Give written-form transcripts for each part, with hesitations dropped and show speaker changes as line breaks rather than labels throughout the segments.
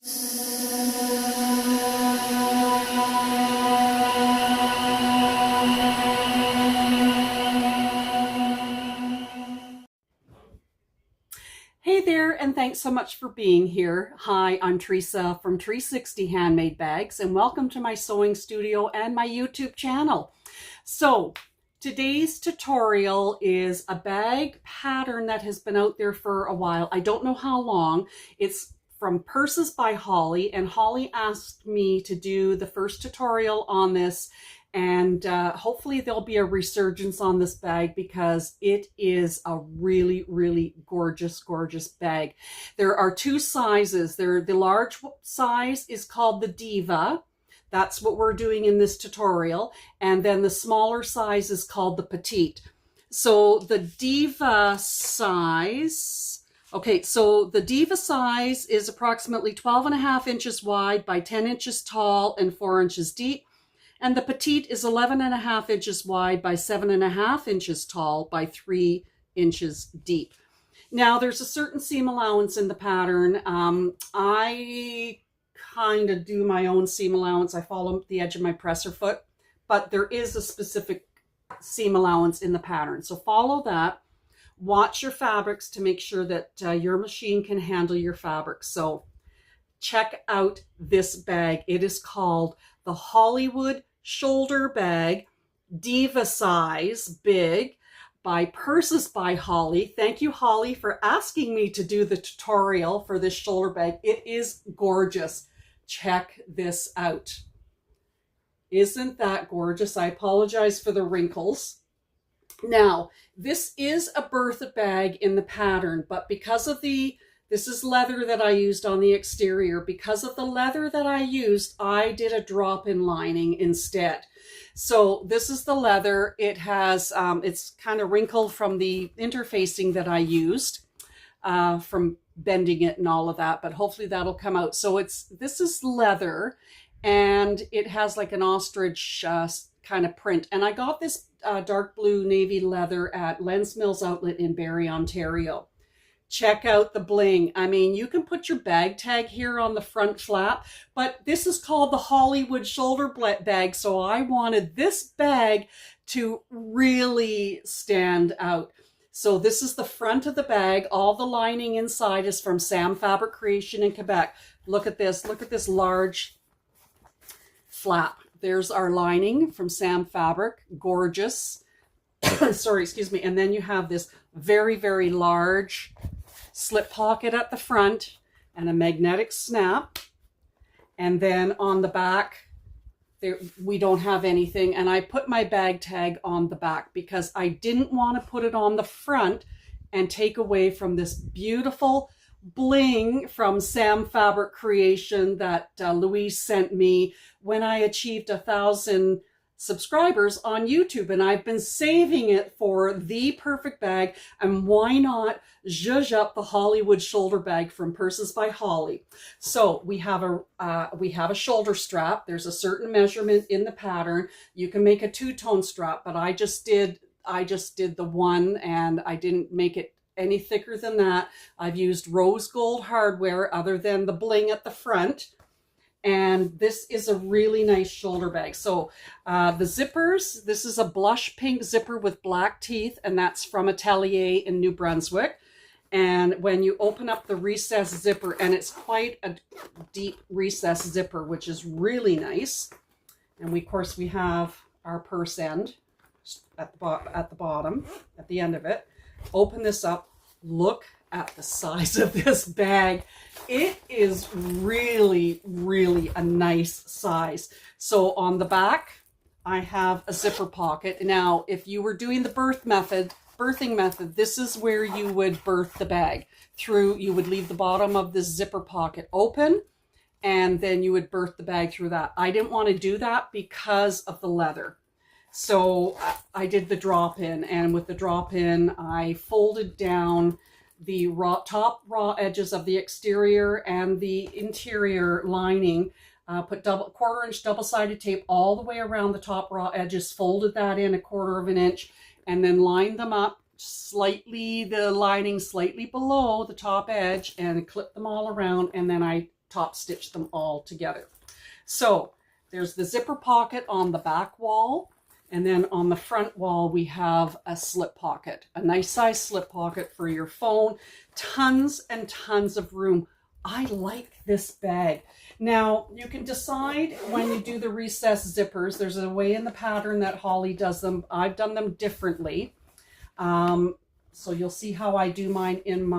Hey there, and thanks so much for being here. Hi, I'm Teresa from 360 Handmade Bags, and welcome to my sewing studio and my YouTube channel. So today's tutorial is a bag pattern that has been out there for a while. I don't know how long. It's from Purses by Holly, and Holly asked me to do the first tutorial on this, and hopefully there'll be a resurgence on this bag because it is a really, really gorgeous, gorgeous bag. There are two sizes. The large size is called the Diva. That's what we're doing in this tutorial. And then the smaller size is called the Petite. So the Diva size, okay, so the Diva size is approximately 12.5 inches wide by 10 inches tall and 4 inches deep. And the Petite is 11.5 inches wide by 7.5 inches tall by 3 inches deep. Now there's a certain seam allowance in the pattern. I kind of do my own seam allowance. I follow the edge of my presser foot, but there is a specific seam allowance in the pattern. So follow that. Watch your fabrics to make sure that your machine can handle your fabrics. So check out this bag. It is called the Hollywood Shoulder Bag, Diva Size Big, by Purses by Holly. Thank you, Holly, for asking me to do the tutorial for this shoulder bag. It is gorgeous. Check this out. Isn't that gorgeous? I apologize for the wrinkles. Now, this is a Bertha bag in the pattern, but because of this is leather that I used on the exterior. Because of the leather that I used, I did a drop-in lining instead. So this is the leather. It has, it's kind of wrinkled from the interfacing that I used, from bending it and all of that, but hopefully that'll come out. So this is leather, and it has like an ostrich kind of print. And I got this dark blue navy leather at Lens Mills Outlet in Barrie, Ontario. Check out the bling. I mean, you can put your bag tag here on the front flap, but this is called the Hollywood Shoulder Bag. So I wanted this bag to really stand out. So this is the front of the bag. All the lining inside is from Sam Fabric Creation in Quebec. Look at this. Look at this large flap. There's our lining from Sam Fabric. Gorgeous. Sorry, excuse me. And then you have this very, very large slip pocket at the front and a magnetic snap. And then on the back, we don't have anything. And I put my bag tag on the back because I didn't want to put it on the front and take away from this beautiful bling from Sam Fabric Creation that Louise sent me when I achieved 1,000 subscribers on YouTube, and I've been saving it for the perfect bag. And why not zhuzh up the Hollywood shoulder bag from Purses by Holly? So we have a shoulder strap. There's a certain measurement in the pattern. You can make a two-tone strap, but I just did the one, and I didn't make it any thicker than that. I've used rose gold hardware other than the bling at the front. And this is a really nice shoulder bag. So the zippers, this is a blush pink zipper with black teeth, and that's from Atelier in New Brunswick. And when you open up the recessed zipper, and it's quite a deep recessed zipper, which is really nice. And of course, we have our purse end at the bottom, at the end of it. Open this up. Look at the size of this bag. It is really, really a nice size. So on the back, I have a zipper pocket. Now, if you were doing the birthing method, this is where you would birth the bag. You would leave the bottom of this zipper pocket open, and then you would birth the bag through that. I didn't want to do that because of the leather. So I did the drop-in, and with the drop-in, I folded down the top raw edges of the exterior and the interior lining, put quarter-inch double-sided tape all the way around the top raw edges, folded that in 1/4 inch, and then lined them up slightly, the lining slightly below the top edge, and clipped them all around. And then I top stitch them all together. So there's the zipper pocket on the back wall, and then on the front wall we have a slip pocket, a nice size slip pocket for your phone. Tons and tons of room. I like this bag. Now you can decide when you do the recessed zippers. There's a way in the pattern that Holly does them. I've done them differently. So you'll see how I do mine in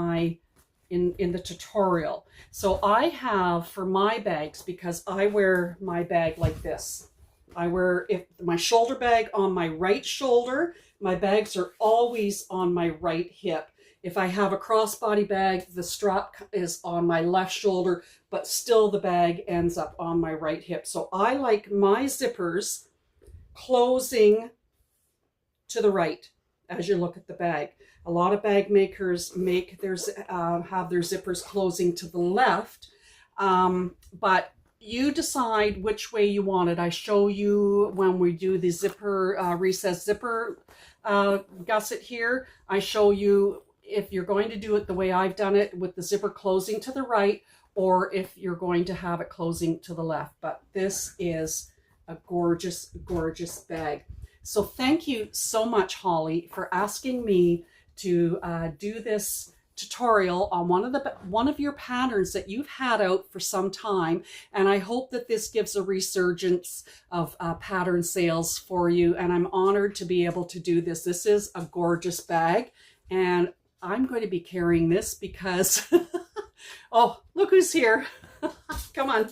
the tutorial. So I have for my bags, because I wear my bag like this. I wear my shoulder bag on my right shoulder. My bags are always on my right hip. If I have a crossbody bag, the strap is on my left shoulder, but still the bag ends up on my right hip. So I like my zippers closing to the right as you look at the bag. A lot of bag makers have their zippers closing to the left, but you decide which way you want it. I show you when we do the zipper, recessed zipper gusset here. I show you if you're going to do it the way I've done it with the zipper closing to the right, or if you're going to have it closing to the left. But this is a gorgeous, gorgeous bag. So thank you so much, Holly, for asking me to do this tutorial on one of your patterns that you've had out for some time. And I hope that this gives a resurgence of pattern sales for you. And I'm honored to be able to do this. This is a gorgeous bag, and I'm going to be carrying this because, oh, look who's here. Come on.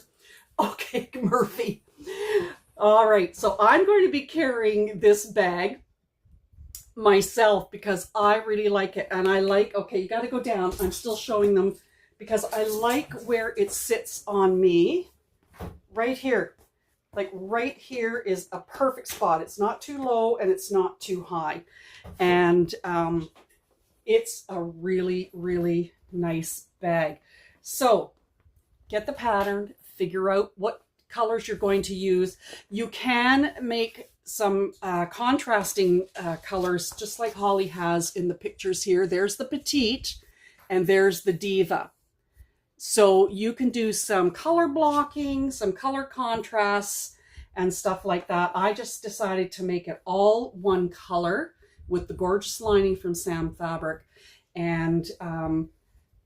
Okay, Murphy. All right, so I'm going to be carrying this bag myself because I really like it. And I like, okay, you got to go down. I'm still showing them because I like where it sits on me right here. Like right here is a perfect spot. It's not too low and it's not too high. And it's a really, really nice bag. So get the pattern, figure out what colors you're going to use. You can make some contrasting colors, just like Holly has in the pictures here. There's the Petite and there's the Diva. So you can do some color blocking, some color contrasts and stuff like that. I just decided to make it all one color with the gorgeous lining from Sam Fabric. And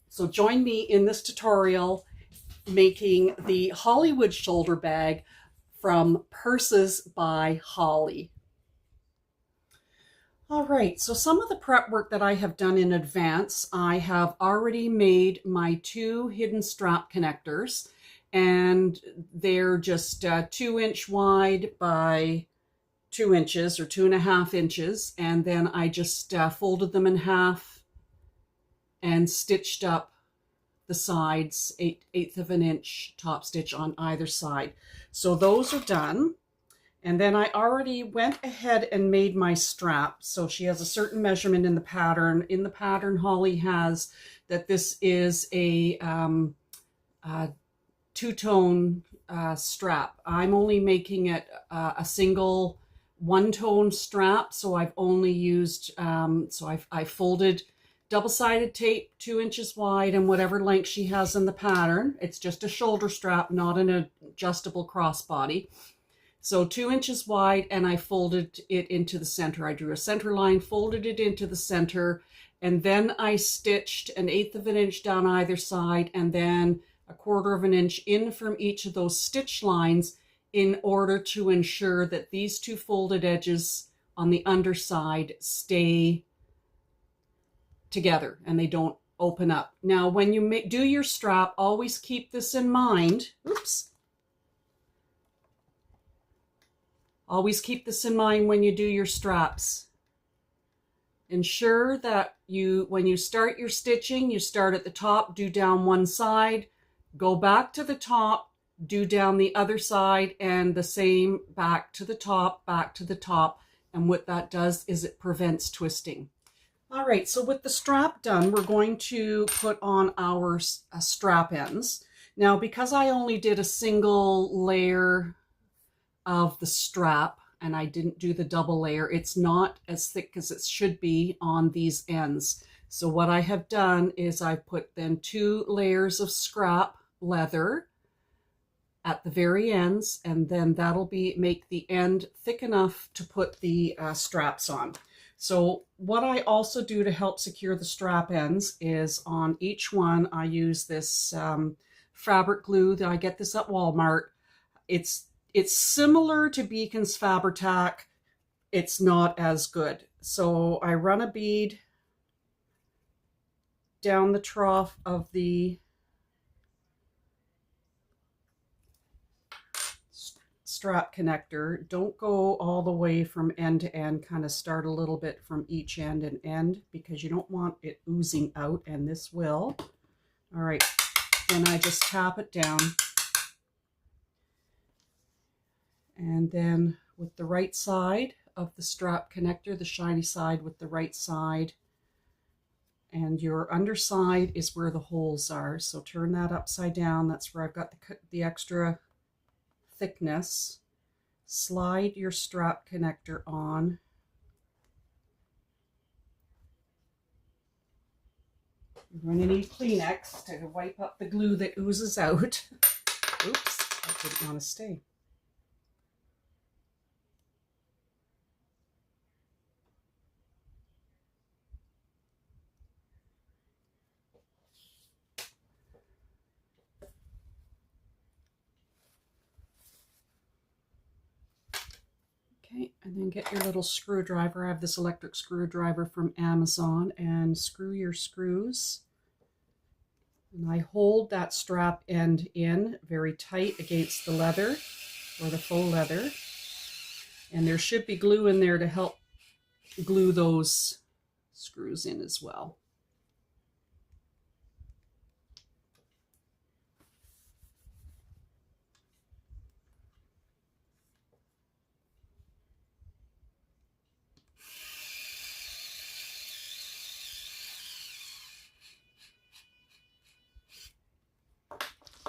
so join me in this tutorial making the Hollywood shoulder bag from Purses by Holly. All right, so some of the prep work that I have done in advance, I have already made my 2 hidden strap connectors, and they're just 2-inch wide by 2 inches or 2.5 inches. And then I just folded them in half and stitched up the sides, 1/8 of an inch top stitch on either side. So those are done. And then I already went ahead and made my strap. So she has a certain measurement in the pattern. In the pattern, Holly has that this is a two-tone strap. I'm only making it a single one-tone strap. So I've only used, I folded double-sided tape 2 inches wide and whatever length she has in the pattern. It's just a shoulder strap, not an adjustable crossbody. So 2 inches wide, and I folded it into the center. I drew a center line, folded it into the center, and then I stitched 1/8 of an inch down either side, and then 1/4 of an inch in from each of those stitch lines in order to ensure that these 2 folded edges on the underside stay together and they don't open up. Now, when you do your strap, always keep this in mind. Oops. Always keep this in mind when you do your straps. Ensure that when you start your stitching, you start at the top, do down one side, go back to the top, do down the other side, and the same back to the top, back to the top. And what that does is it prevents twisting. All right, so with the strap done, we're going to put on our strap ends. Now, because I only did a single layer of the strap and I didn't do the double layer, it's not as thick as it should be on these ends. So what I have done is I put then 2 layers of scrap leather at the very ends, and then that'll make the end thick enough to put the straps on. So what I also do to help secure the strap ends is on each one I use this fabric glue that I get this at Walmart. It's similar to Beacon's Fabri-Tac. It's not as good. So I run a bead down the trough of the strap connector. Don't go all the way from end to end. Kind of start a little bit from each end and end, because you don't want it oozing out, and this will. All right, then I just tap it down. And then with the right side of the strap connector, the shiny side with the right side, and your underside is where the holes are. So turn that upside down. That's where I've got the extra thickness. Slide your strap connector on. You're going to need Kleenex to wipe up the glue that oozes out. Oops, I didn't want to stay. Okay, and then get your little screwdriver. I have this electric screwdriver from Amazon, and screw your screws. And I hold that strap end in very tight against the leather, or the faux leather. And there should be glue in there to help glue those screws in as well.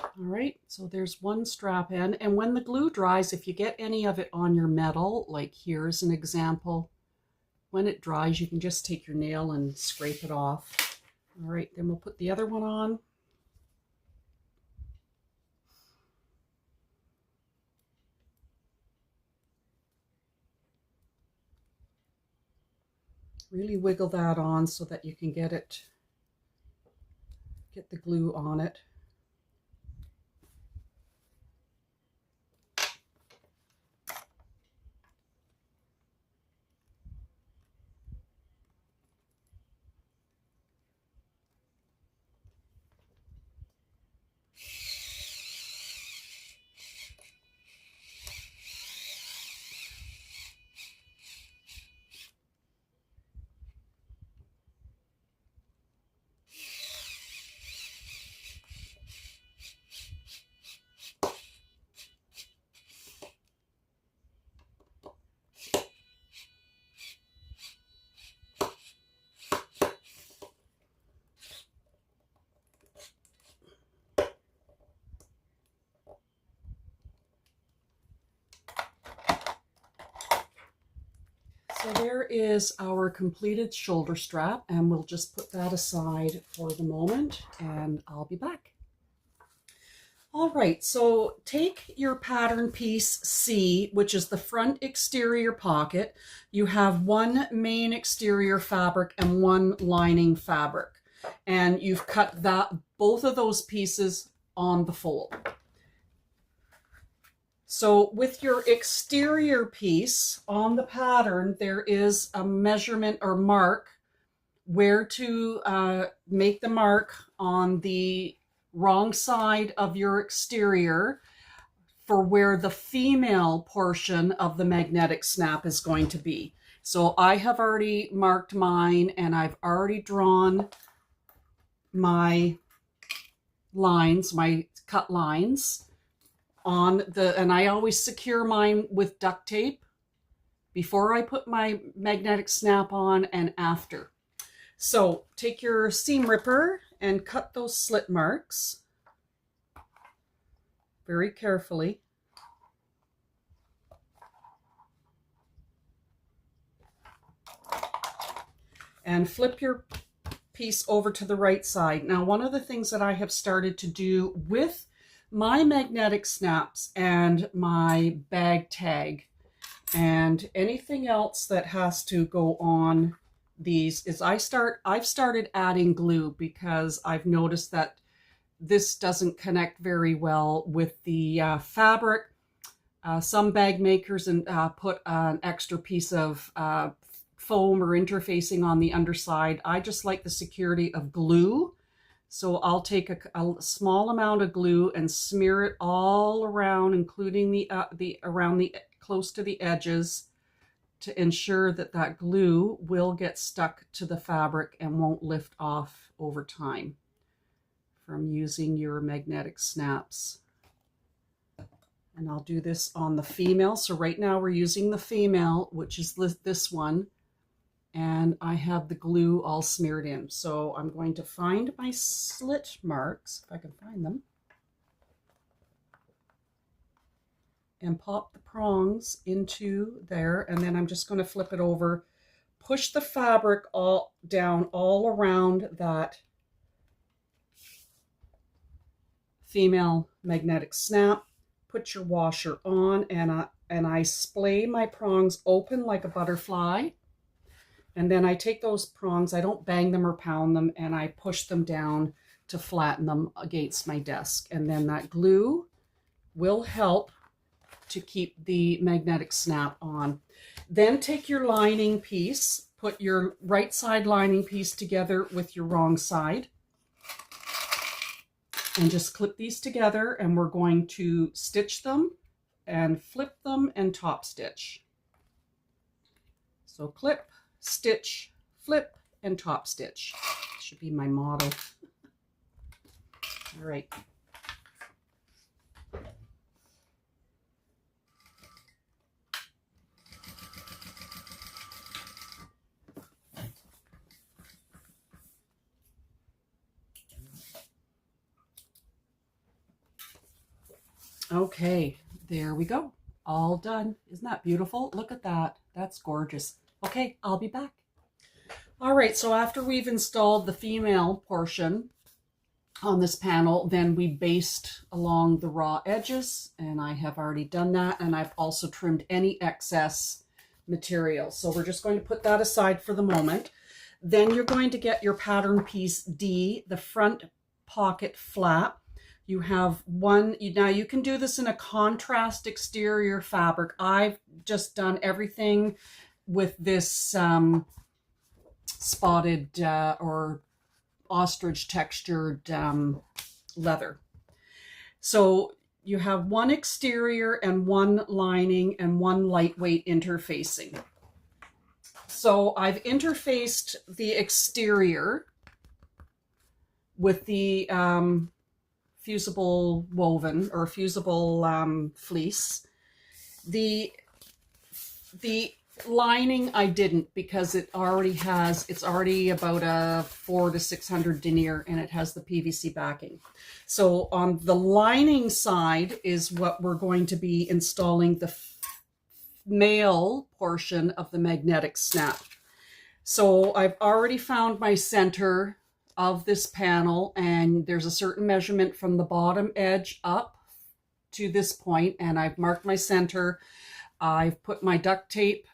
All right, so there's one strap end, and when the glue dries, if you get any of it on your metal, like here's an example, when it dries, you can just take your nail and scrape it off. All right, then we'll put the other one on. Really wiggle that on so that you can get the glue on it. So there is our completed shoulder strap, and we'll just put that aside for the moment, and I'll be back. All right, so take your pattern piece C, which is the front exterior pocket. You have one main exterior fabric and one lining fabric, and you've cut both of those pieces on the fold. So with your exterior piece on the pattern, there is a measurement or mark where to make the mark on the wrong side of your exterior for where the female portion of the magnetic snap is going to be. So I have already marked mine, and I've already drawn my lines, my cut lines on the, and I always secure mine with duct tape before I put my magnetic snap on and after. So take your seam ripper and cut those slit marks very carefully. And flip your piece over to the right side. Now, one of the things that I have started to do with my magnetic snaps and my bag tag and anything else that has to go on these is I've started adding glue, because I've noticed that this doesn't connect very well with the fabric. Some bag makers put an extra piece of foam or interfacing on the underside. I just like the security of glue. So I'll take a small amount of glue and smear it all around, including the close to the edges, to ensure that that glue will get stuck to the fabric and won't lift off over time from using your magnetic snaps. And I'll do this on the female. So right now we're using the female, which is this one. And I have the glue all smeared in. So I'm going to find my slit marks, if I can find them, and pop the prongs into there. And then I'm just going to flip it over, push the fabric all down all around that female magnetic snap. Put your washer on, and I splay my prongs open like a butterfly. And then I take those prongs, I don't bang them or pound them, and I push them down to flatten them against my desk. And then that glue will help to keep the magnetic snap on. Then take your lining piece, put your right side lining piece together with your wrong side, and just clip these together, and we're going to stitch them and flip them and top stitch. So clip, stitch, flip, and top stitch. Should be my motto. All right. Okay, there we go. All done. Isn't that beautiful? Look at that. That's gorgeous. Okay, I'll be back. All right, so after we've installed the female portion on this panel, then we baste along the raw edges, and I have already done that, and I've also trimmed any excess material. So we're just going to put that aside for the moment. Then you're going to get your pattern piece D, the front pocket flap. You have one, now you can do this in a contrast exterior fabric. I've just done everything with this spotted or ostrich textured leather. So you have one exterior and one lining and one lightweight interfacing. So I've interfaced the exterior with the fusible woven or fusible fleece. The lining I didn't, because it's already about a 400 to 600 denier, and it has the PVC backing. So on the lining side is what we're going to be installing the male portion of the magnetic snap. So I've already found my center of this panel, and there's a certain measurement from the bottom edge up to this point, and I've marked my center. I've put my duct tape.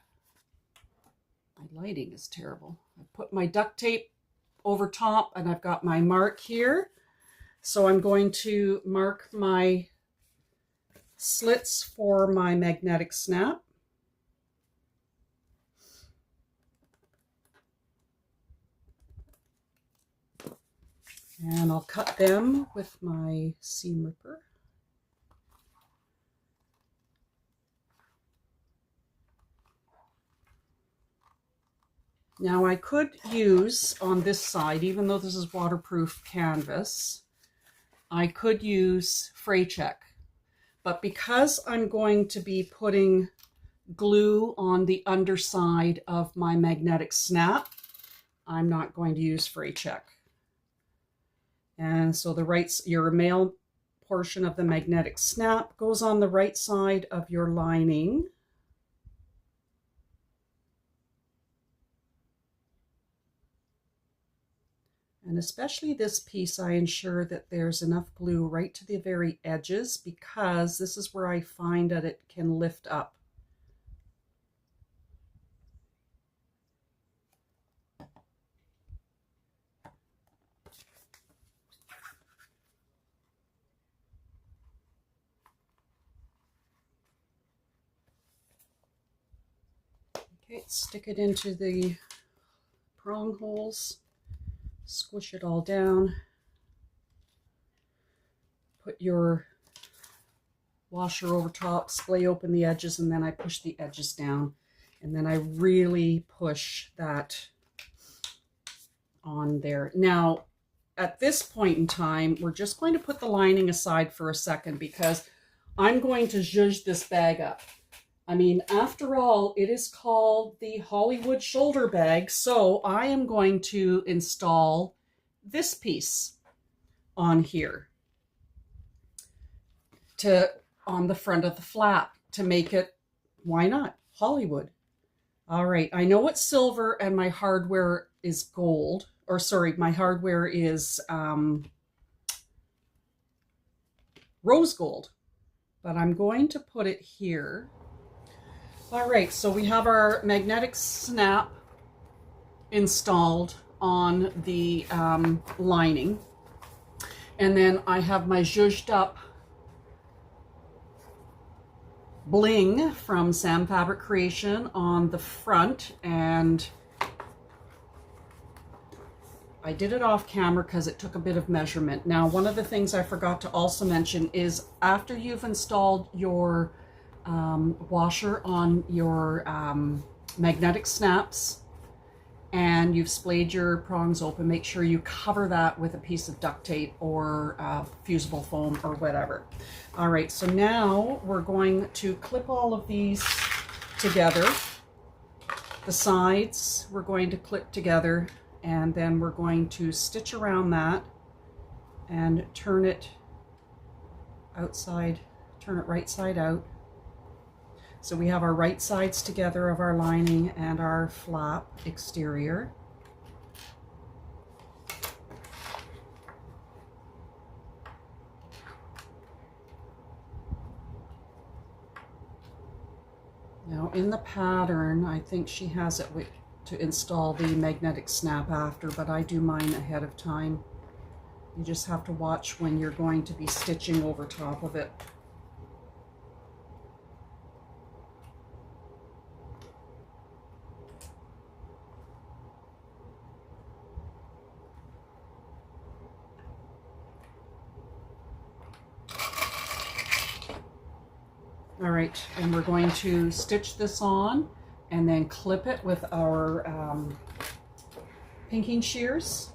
My lighting is terrible. I put my duct tape over top, and I've got my mark here. So I'm going to mark my slits for my magnetic snap. And I'll cut them with my seam ripper. Now I could use on this side, even though this is waterproof canvas, I could use fray check. But because I'm going to be putting glue on the underside of my magnetic snap, I'm not going to use fray check. And so your male portion of the magnetic snap goes on the right side of your lining. And especially this piece, I ensure that there's enough glue right to the very edges, because this is where I find that it can lift up. Okay, stick it into the prong holes, squish it all down, put your washer over top, splay open the edges, and then I push the edges down, and then I really push that on there. Now, at this point in time, we're just going to put the lining aside for a second, because I'm going to zhuzh this bag up. I mean, after all, it is called the Hollywood shoulder bag, so I am going to install this piece on here on the front of the flap to make it, why not, Hollywood. All right, I know it's silver and my hardware is gold, or sorry, my hardware is rose gold, but I'm going to put it here. All right, so we have our magnetic snap installed on the lining, and then I have my zhuzhed up bling from Sam Fabric Creation on the front, and I did it off camera because it took a bit of measurement. Now, one of the things I forgot to also mention is after you've installed your washer on your magnetic snaps and you've splayed your prongs open, make sure you cover that with a piece of duct tape or fusible foam or whatever. All right, so now we're going to clip all of these together. The sides we're going to clip together, and then we're going to stitch around that and turn it outside, turn it right side out. So we have our right sides together of our lining and our flap exterior. Now in the pattern, I think she has it to install the magnetic snap after, but I do mine ahead of time. You just have to watch when you're going to be stitching over top of it. All right, and we're going to stitch this on and then clip it with our pinking shears,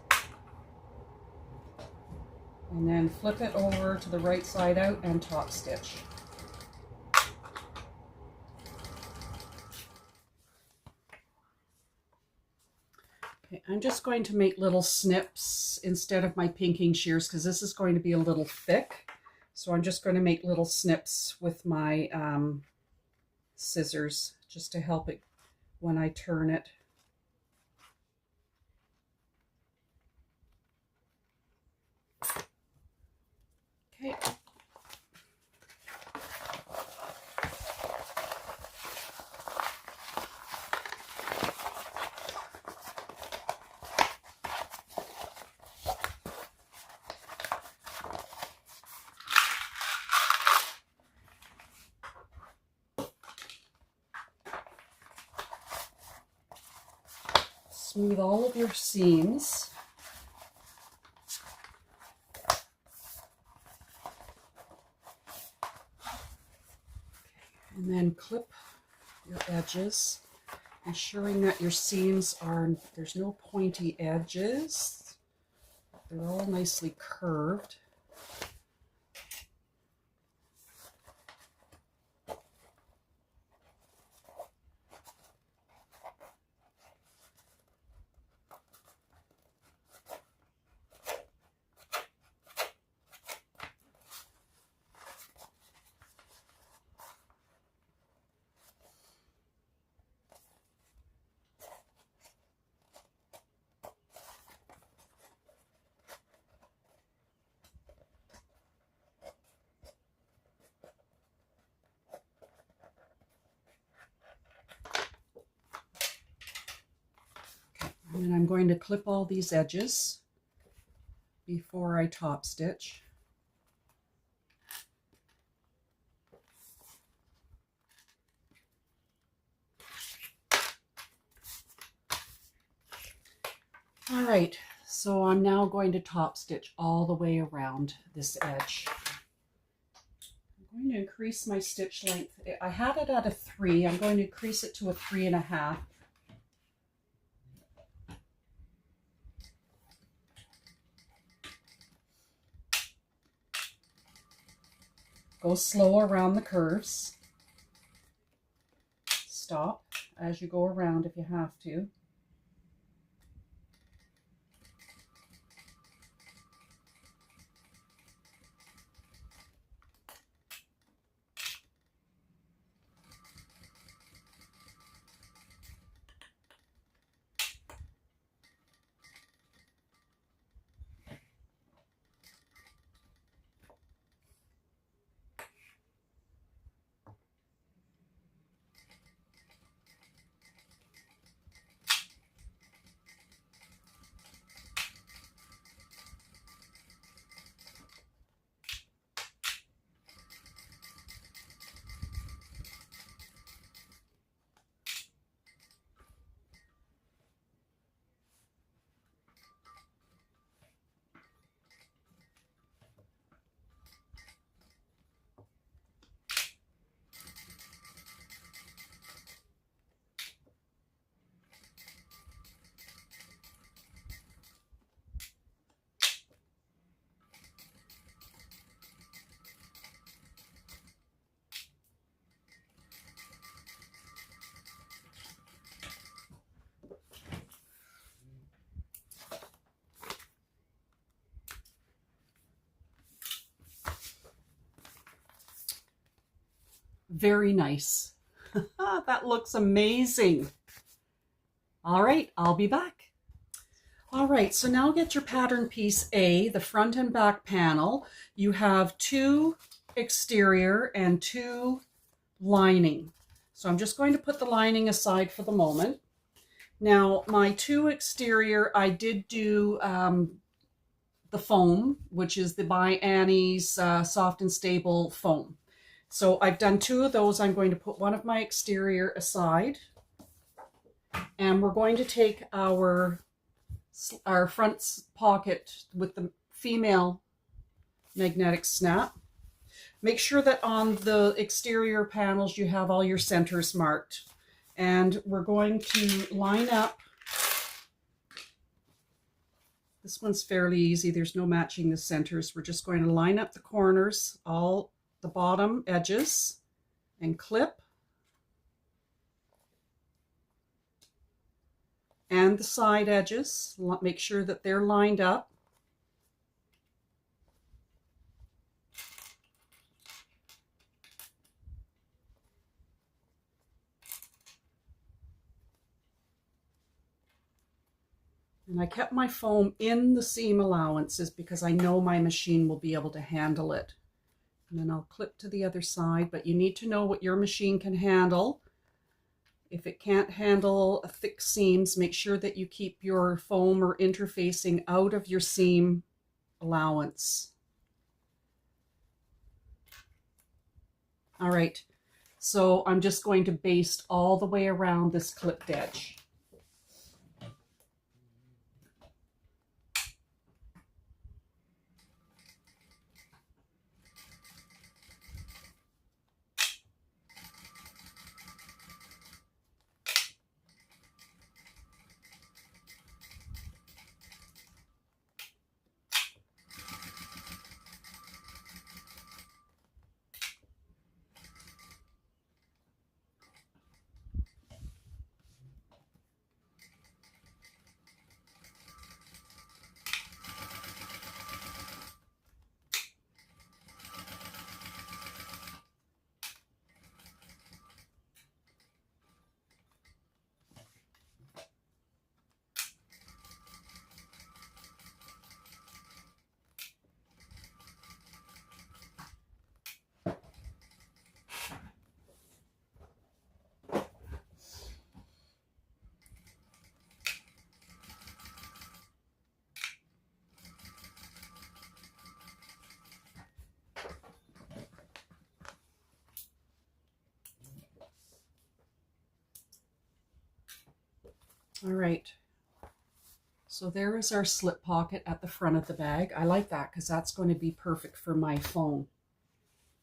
and then flip it over to the right side out and top stitch. Okay, I'm just going to make little snips instead of my pinking shears because this is going to be a little thick. So I'm just going to make little snips with my scissors just to help it when I turn it. Okay. Smooth all of your seams. And then clip your edges, ensuring that your seams there's no pointy edges. They're all nicely curved. And I'm going to clip all these edges before I top stitch. All right, so I'm now going to top stitch all the way around this edge. I'm going to increase my stitch length. I had it at a 3. I'm going to increase it to a 3.5. Go slow around the curves. Stop as you go around if you have to. Very nice. That looks amazing. All right, I'll be back. All right, so now get your pattern piece A, the front and back panel. You have 2 exterior and 2 lining. So I'm just going to put the lining aside for the moment. Now my 2 exterior, I did do the foam, which is the by Annie's Soft and Stable foam. So I've done 2 of those. I'm going to put one of my exterior aside. And we're going to take our front pocket with the female magnetic snap. Make sure that on the exterior panels you have all your centers marked. And we're going to line up. This one's fairly easy. There's no matching the centers. We're just going to line up the corners, all the bottom edges, and clip. And the side edges, make sure that they're lined up. And I kept my foam in the seam allowances because I know my machine will be able to handle it. And then I'll clip to the other side, but you need to know what your machine can handle. If it can't handle thick seams, make sure that you keep your foam or interfacing out of your seam allowance. All right, so I'm just going to baste all the way around this clipped edge. All right. So there is our slip pocket at the front of the bag. I like that because that's going to be perfect for my phone.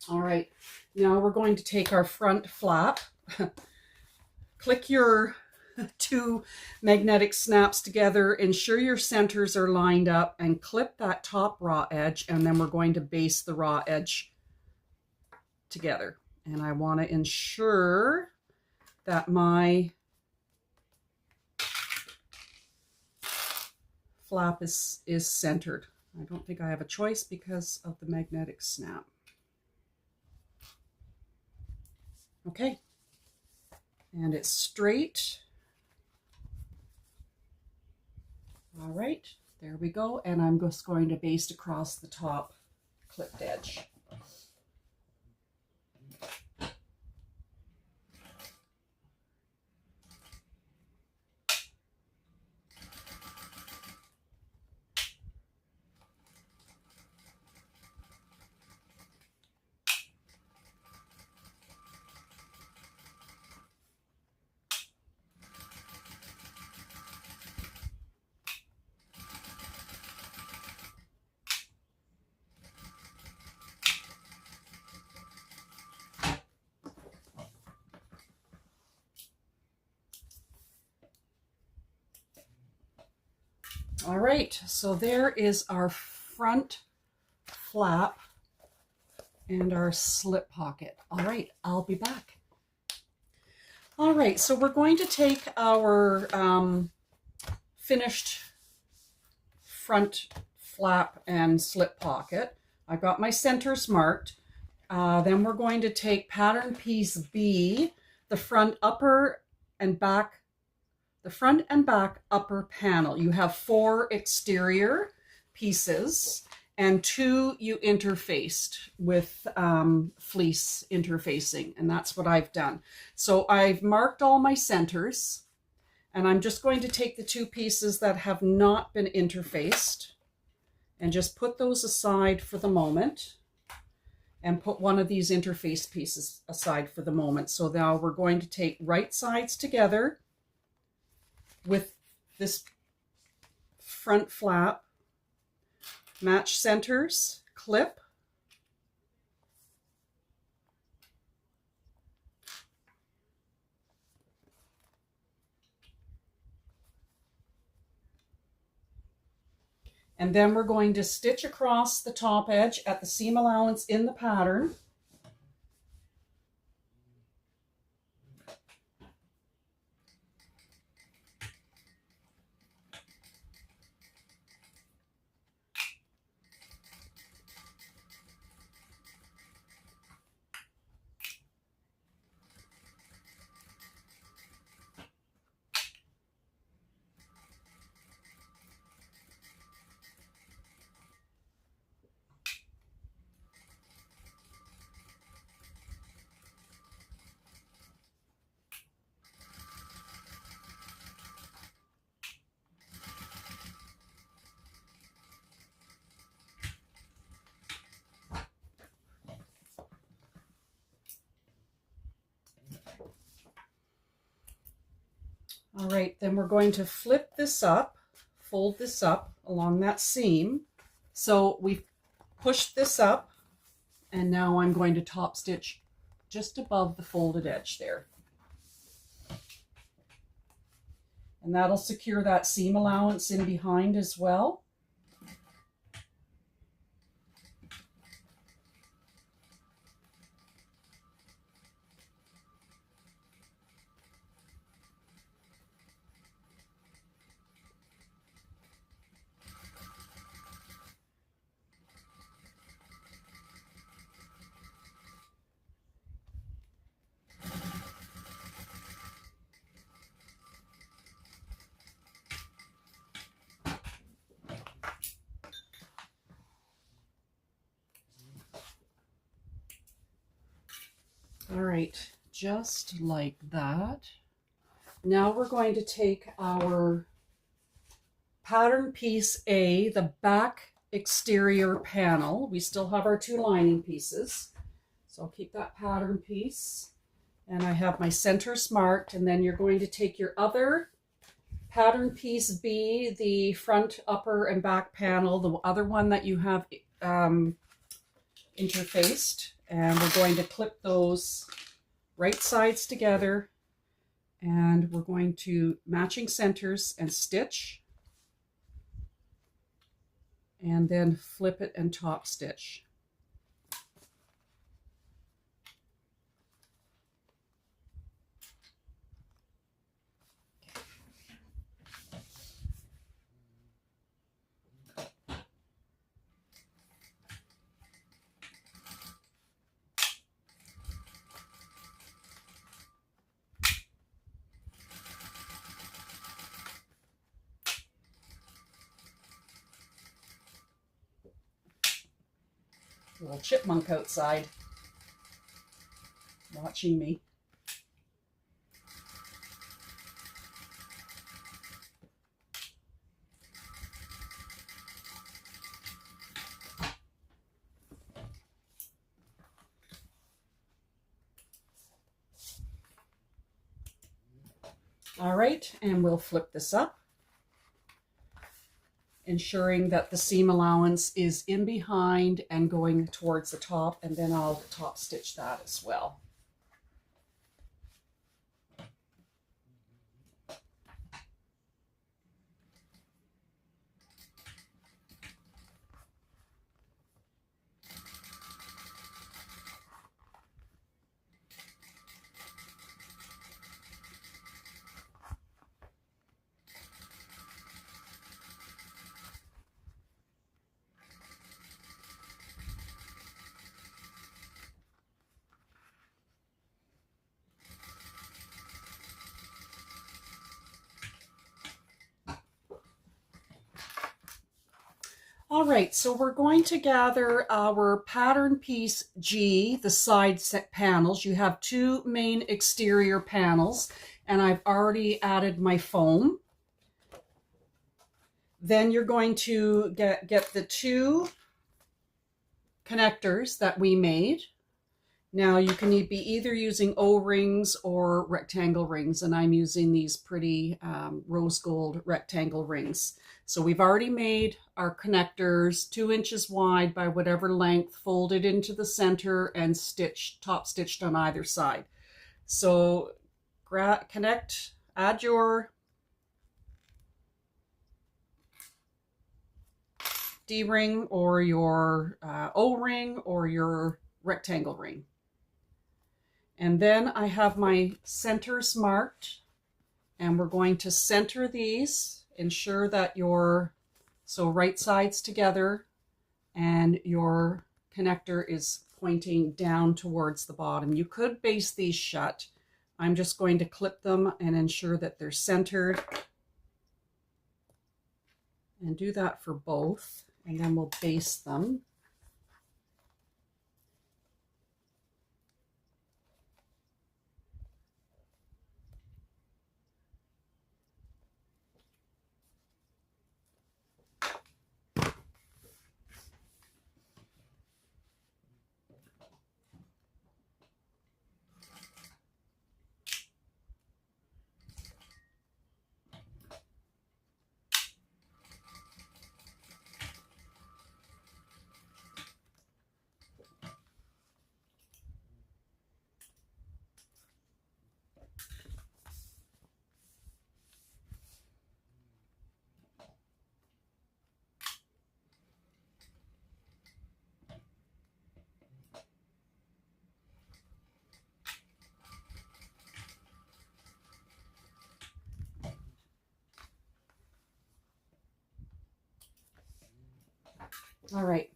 All right, now we're going to take our front flap. Click your two magnetic snaps together, ensure your centers are lined up, and clip that top raw edge, and then we're going to baste the raw edge together. And I want to ensure that my flap is centered. I don't think I have a choice because of the magnetic snap. Okay, and it's straight. All right, there we go. And I'm just going to baste across the top clipped edge. All right, so there is our front flap and our slip pocket. All right, I'll be back. All right, so we're going to take our finished front flap and slip pocket. I've got my centers marked. Then we're going to take pattern piece B, the front and back upper panel. You have 4 exterior pieces and 2 you interfaced with fleece interfacing, and that's what I've done. So I've marked all my centers, and I'm just going to take the 2 pieces that have not been interfaced and just put those aside for the moment, and put one of these interface pieces aside for the moment. So now we're going to take right sides together with this front flap, match centers, clip, and then we're going to stitch across the top edge at the seam allowance in the pattern. All right, then we're going to flip this up, fold this up along that seam. So we've pushed this up, and now I'm going to top stitch just above the folded edge there. And that'll secure that seam allowance in behind as well. All right, just like that. Now we're going to take our pattern piece A, the back exterior panel. We still have our 2 lining pieces. So I'll keep that pattern piece. And I have my centers marked, and then you're going to take your other pattern piece B, the front, upper, and back panel, the other one that you have interfaced, and we're going to clip those right sides together, and we're going to matching centers and stitch, and then flip it and top stitch. Little chipmunk outside watching me. All right, and we'll flip this up, ensuring that the seam allowance is in behind and going towards the top, and then I'll top stitch that as well. All right, so we're going to gather our pattern piece G, the side set panels. You have two main exterior panels, and I've already added my foam. Then you're going to get the two connectors that we made. Now you can be either using O-rings or rectangle rings, and I'm using these pretty rose gold rectangle rings. So we've already made our connectors 2 inches wide by whatever length, folded into the center and stitched, top stitched on either side. So connect, add your D-ring or your O-ring or your rectangle ring. And then I have my centers marked, and we're going to center these, ensure that so right sides together and your connector is pointing down towards the bottom. You could baste these shut. I'm just going to clip them and ensure that they're centered, and do that for both, and then we'll baste them. All right,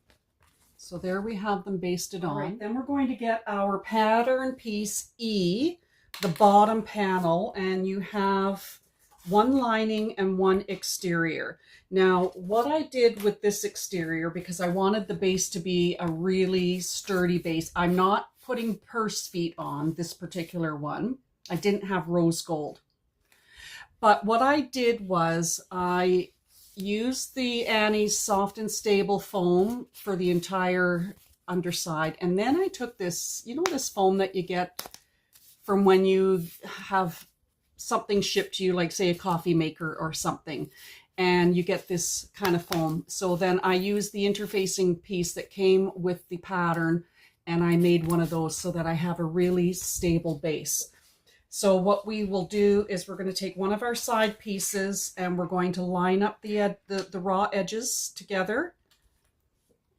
so there we have them basted on. Right, then we're going to get our pattern piece E, the bottom panel, and you have one lining and one exterior. Now, what I did with this exterior, because I wanted the base to be a really sturdy base, I'm not putting purse feet on this particular one. I didn't have rose gold. But what I did was I used the Annie's Soft and Stable foam for the entire underside. And then I took this, you know, this foam that you get from when you have something shipped to you, like say a coffee maker or something, and you get this kind of foam. So then I used the interfacing piece that came with the pattern, and I made one of those so that I have a really stable base. So what we will do is we're going to take one of our side pieces and we're going to line up the raw edges together.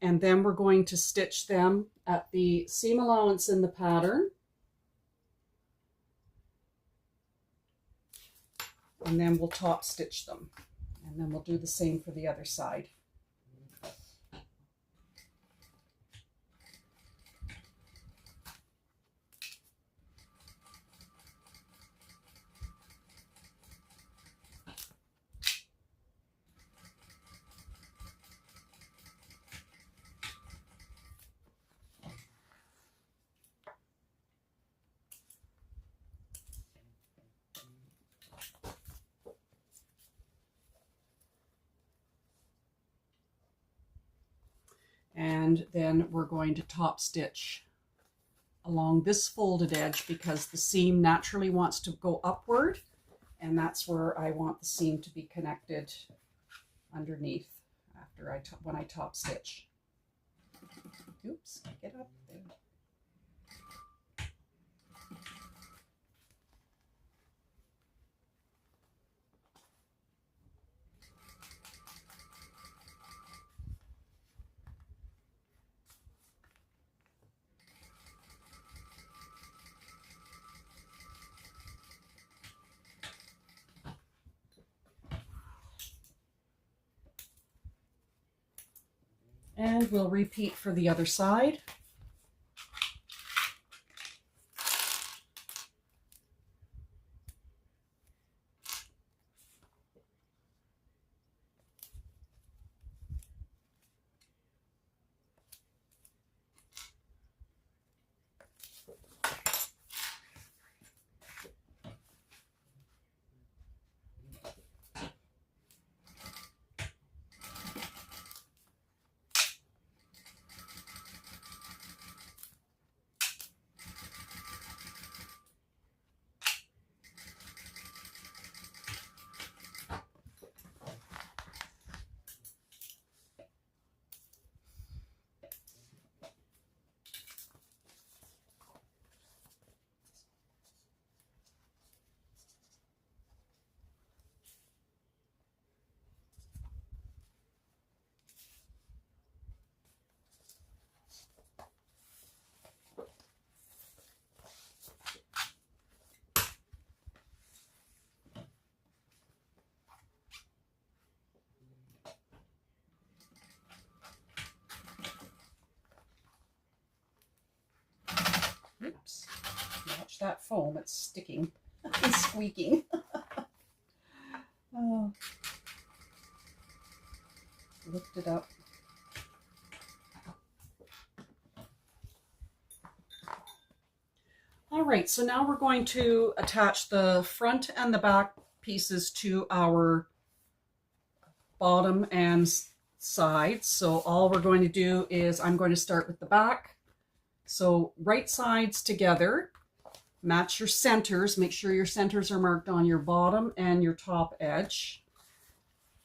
And then we're going to stitch them at the seam allowance in the pattern. And then we'll top stitch them. And then we'll do the same for the other side. And then we're going to top stitch along this folded edge because the seam naturally wants to go upward, and that's where I want the seam to be connected underneath after when I top stitch. Oops, get up there. And we'll repeat for the other side. Oops, watch that foam, it's sticking and squeaking. Oh. Lift it up. All right, so now we're going to attach the front and the back pieces to our bottom and sides. So all we're going to do is I'm going to start with the back. So right sides together, match your centers. Make sure your centers are marked on your bottom and your top edge.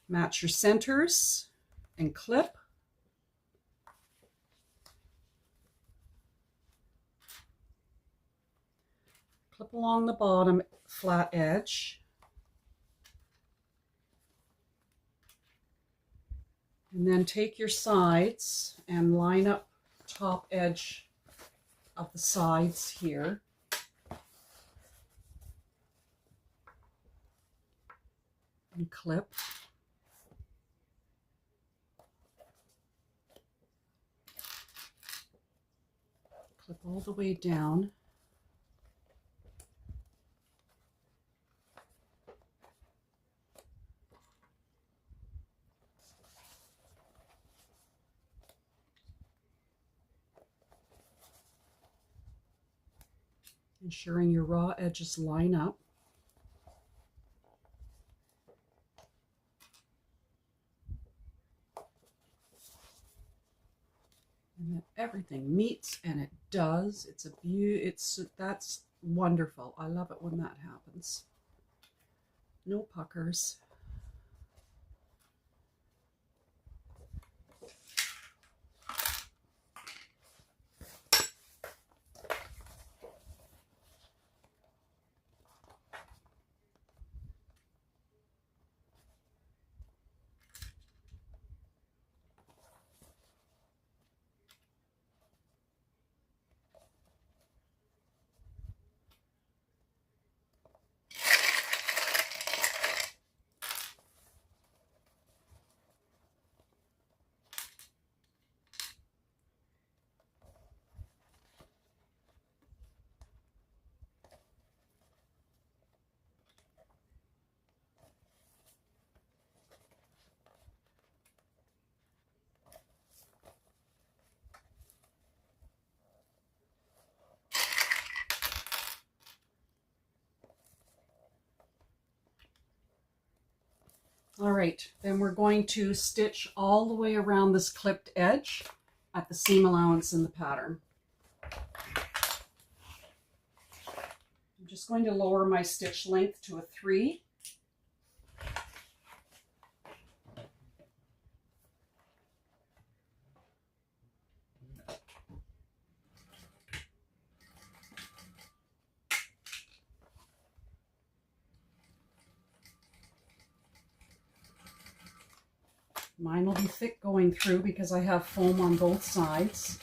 Match your centers and clip. Clip along the bottom flat edge. And then take your sides and line up top edge of the sides here. And clip. Clip all the way down. Ensuring your raw edges line up. And that everything meets, and it does. It's a beauty. That's wonderful. I love it when that happens. No puckers. All right, then we're going to stitch all the way around this clipped edge at the seam allowance in the pattern. I'm just going to lower my stitch length to a 3. Mine will be thick going through because I have foam on both sides.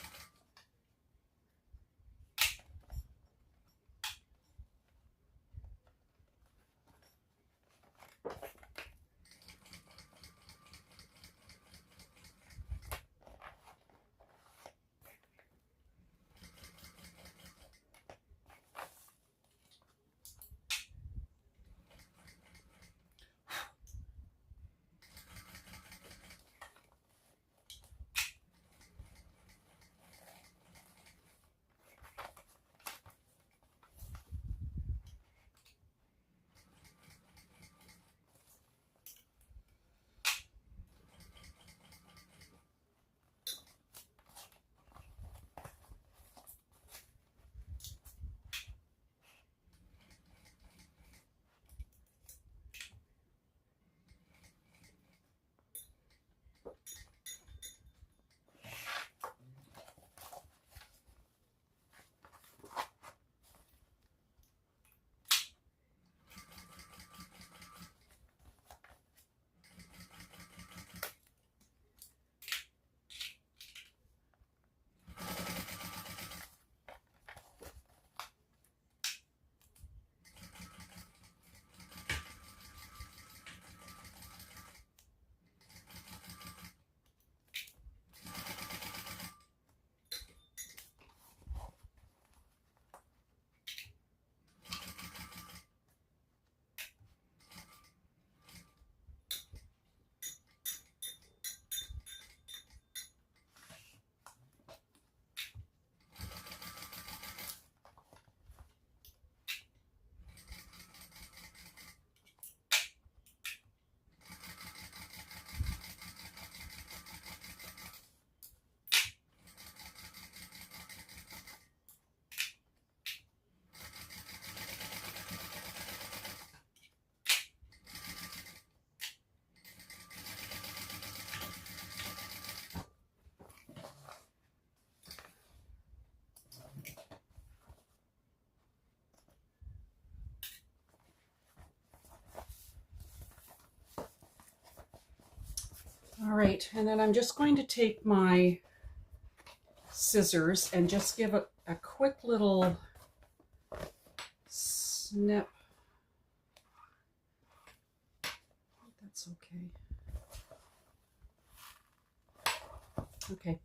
All right, and then I'm just going to take my scissors and just give it a quick little snip. That's okay. Okay,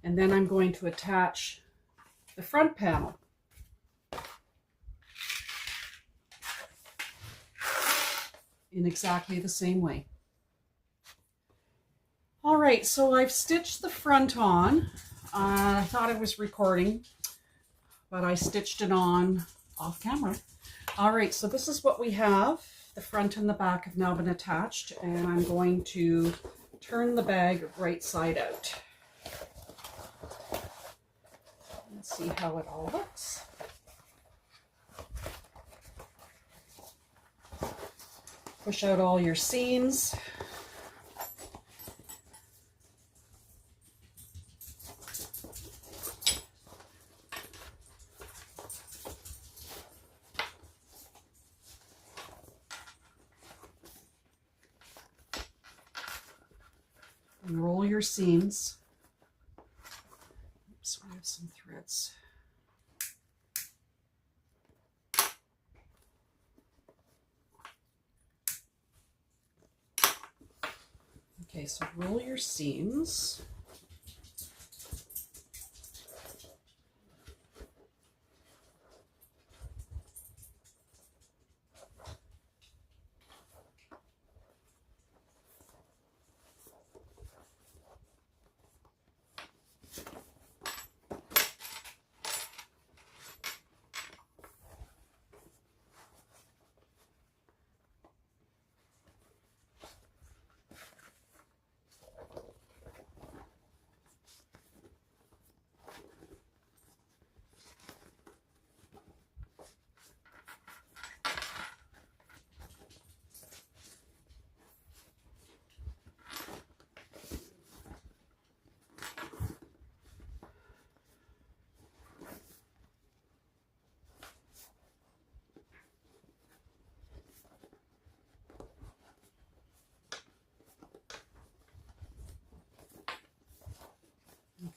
and then I'm going to attach the front panel. In exactly the same way. All right, so I've stitched the front on. I thought I was recording, but I stitched it on off camera. All right, so this is what we have. The front and the back have now been attached, and I'm going to turn the bag right side out. Let's see how it all looks. Push out all your seams. And roll your seams. Oops, we have some threads. Okay, so roll your seams.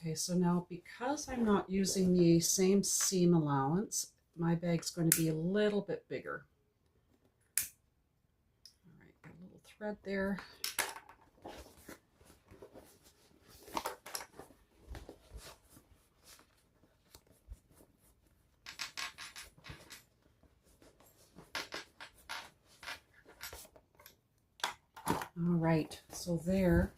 Okay, so now because I'm not using the same seam allowance, my bag's going to be a little bit bigger. All right, a little thread there. All right, so there,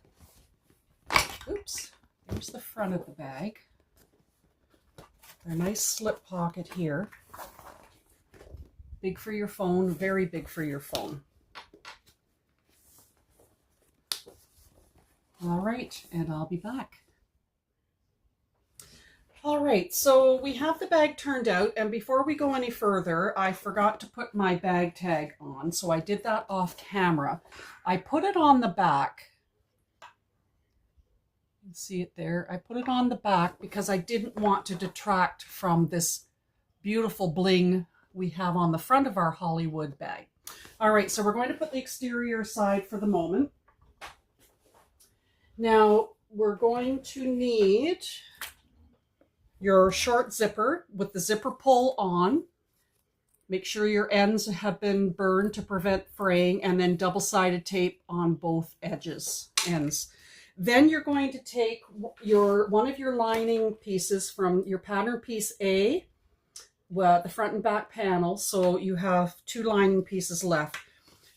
oops, there's the front of the bag. A nice slip pocket here. Big for your phone, very big for your phone. All right, and I'll be back. All right, so we have the bag turned out, and before we go any further, I forgot to put my bag tag on, so I did that off camera. I put it on the back. You can see it there. I put it on the back because I didn't want to detract from this beautiful bling we have on the front of our Hollywood bag. All right, so we're going to put the exterior aside for the moment. Now, we're going to need your short zipper with the zipper pull on. Make sure your ends have been burned to prevent fraying, and then double-sided tape on both ends. Then you're going to take one of your lining pieces from your pattern piece A, well, the front and back panel, so you have 2 lining pieces left.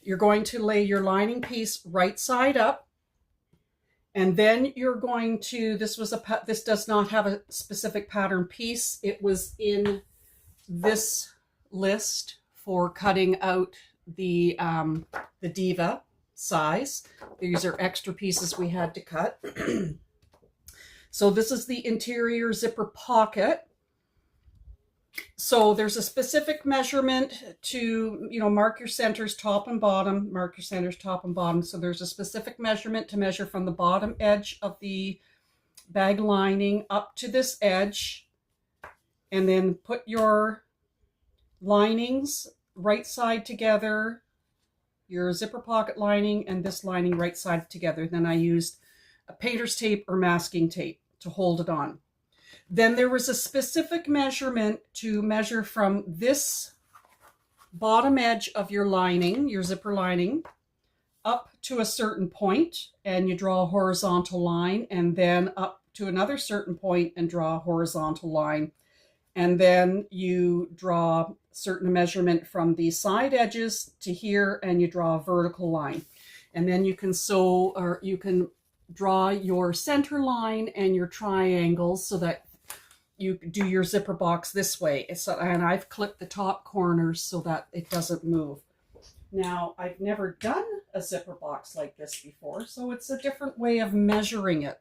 You're going to lay your lining piece right side up. And then you're going to, this does not have a specific pattern piece. It was in this list for cutting out the Diva size. These are extra pieces we had to cut. So this is the interior zipper pocket. So there's a specific measurement to, mark your centers top and bottom, mark your centers top and bottom. So there's a specific measurement to measure from the bottom edge of the bag lining up to this edge, and then put your linings right side together, your zipper pocket lining and this lining right side together. Then I used a painter's tape or masking tape to hold it on. Then there was a specific measurement to measure from this bottom edge of your lining, your zipper lining, up to a certain point, and you draw a horizontal line, and then up to another certain point and draw a horizontal line. And then you draw certain measurement from the side edges to here, and you draw a vertical line. And then you can sew, or you can draw your center line and your triangles so that you do your zipper box this way. And I've clipped the top corners so that it doesn't move. Now, I've never done a zipper box like this before, so it's a different way of measuring it.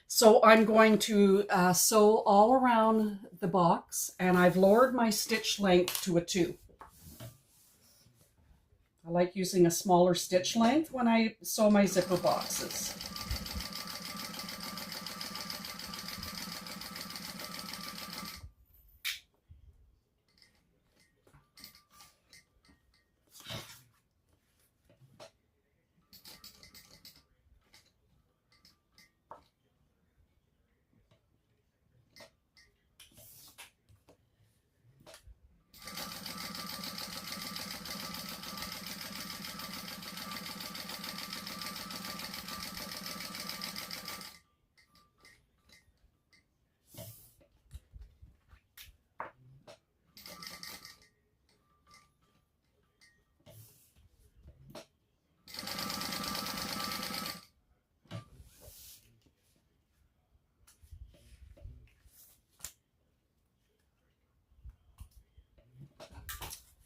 So I'm going to sew all around the box, and I've lowered my stitch length to a 2. I like using a smaller stitch length when I sew my zipper boxes.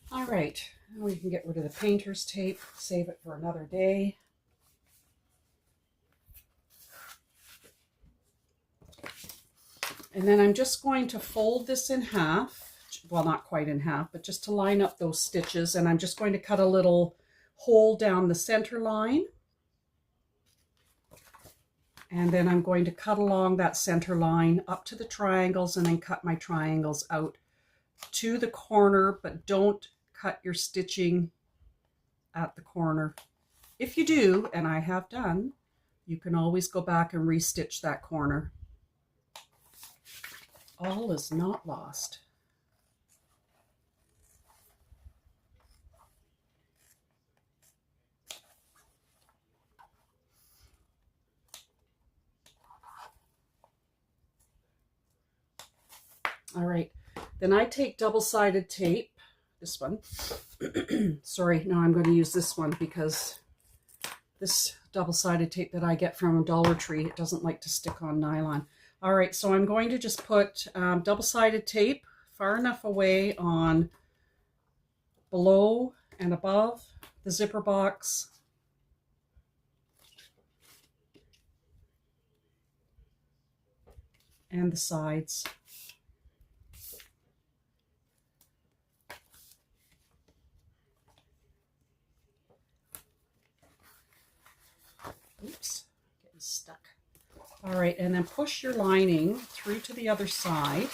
All right, now we can get rid of the painter's tape, save it for another day. And then I'm just going to fold this in half, well, not quite in half, but just to line up those stitches. And I'm just going to cut a little hole down the center line. And then I'm going to cut along that center line up to the triangles and then cut my triangles out to the corner, but don't cut your stitching at the corner. If you do, and I have done, you can always go back and restitch that corner. All is not lost. All right, then I take double-sided tape, this one. Sorry, no, I'm going to use this one because this double-sided tape that I get from Dollar Tree, it doesn't like to stick on nylon. All right, so I'm going to just put double-sided tape far enough away on below and above the zipper box. And the sides. Oops, getting stuck. All right, and then push your lining through to the other side.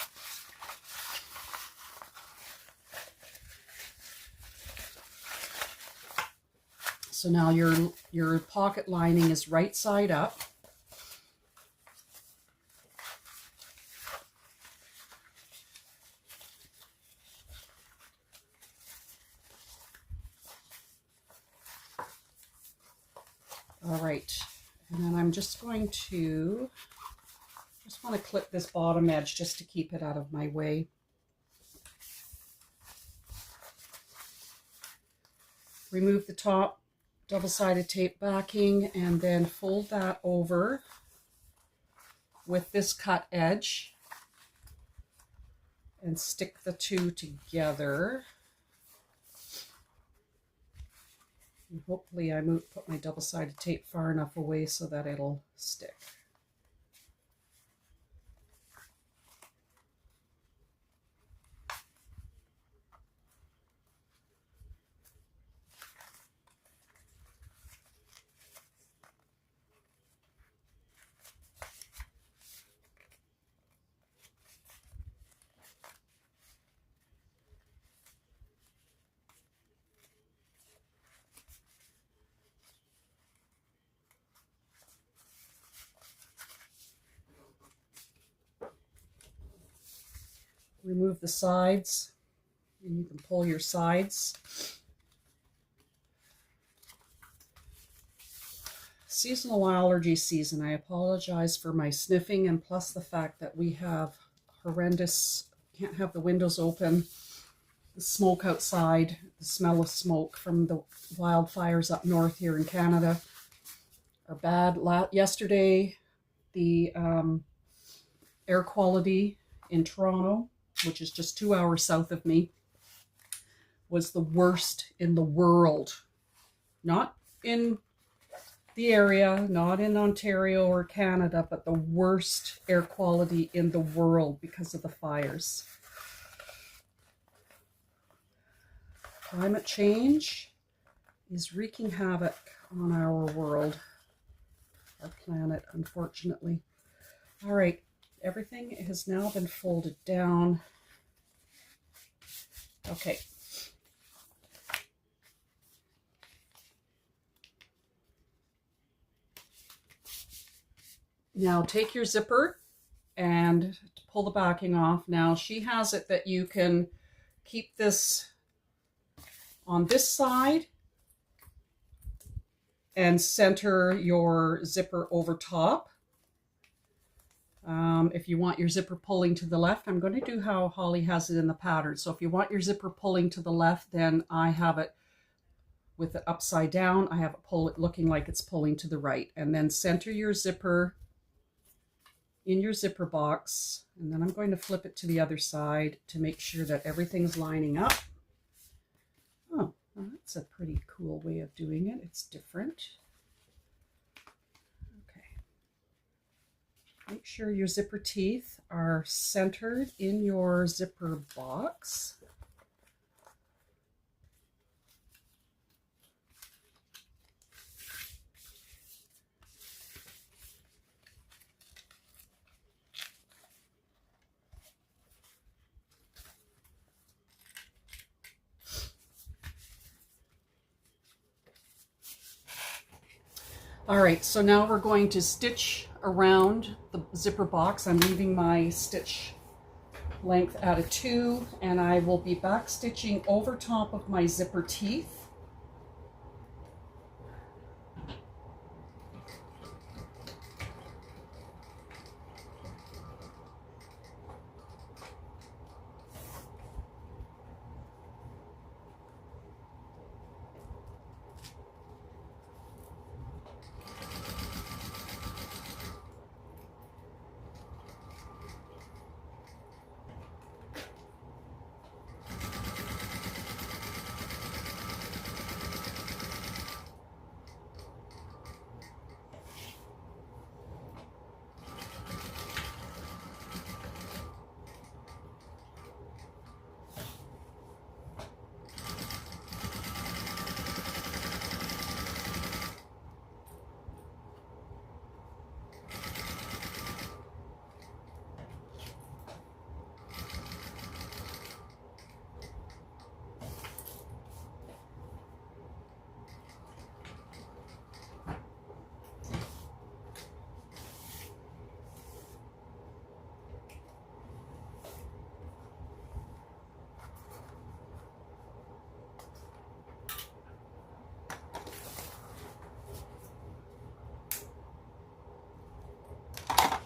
So now your pocket lining is right side up. All right, and then I'm just going to, want to clip this bottom edge just to keep it out of my way. Remove the top double-sided tape backing and then fold that over with this cut edge and stick the two together. And hopefully I put my double-sided tape far enough away so that it'll stick. Remove the sides, and you can pull your sides. Seasonal allergy season. I apologize for my sniffing, and plus the fact that we have horrendous, can't have the windows open, the smoke outside, the smell of smoke from the wildfires up north here in Canada are bad. Yesterday, the air quality in Toronto, which is just 2 hours south of me, was the worst in the world. Not in the area, not in Ontario or Canada, but the worst air quality in the world because of the fires. Climate change is wreaking havoc on our world, our planet, unfortunately. All right, everything has now been folded down. Okay. Now take your zipper and pull the backing off. Now she has it that you can keep this on this side and center your zipper over top. If you want your zipper pulling to the left, I'm going to do how Holly has it in the pattern. So if you want your zipper pulling to the left, then I have it with it upside down. I have it looking like it's pulling to the right. And then center your zipper in your zipper box. And then I'm going to flip it to the other side to make sure that everything's lining up. Oh, well, that's a pretty cool way of doing it. It's different. Make sure your zipper teeth are centered in your zipper box. All right, so now we're going to stitch around the zipper box. I'm leaving my stitch length at a 2, and I will be back stitching over top of my zipper teeth.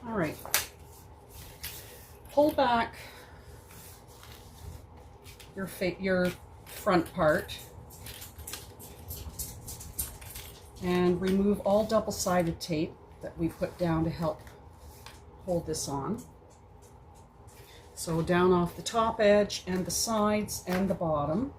All right, pull back your front part and remove all double-sided tape that we put down to help hold this on. So down off the top edge and the sides and the bottom.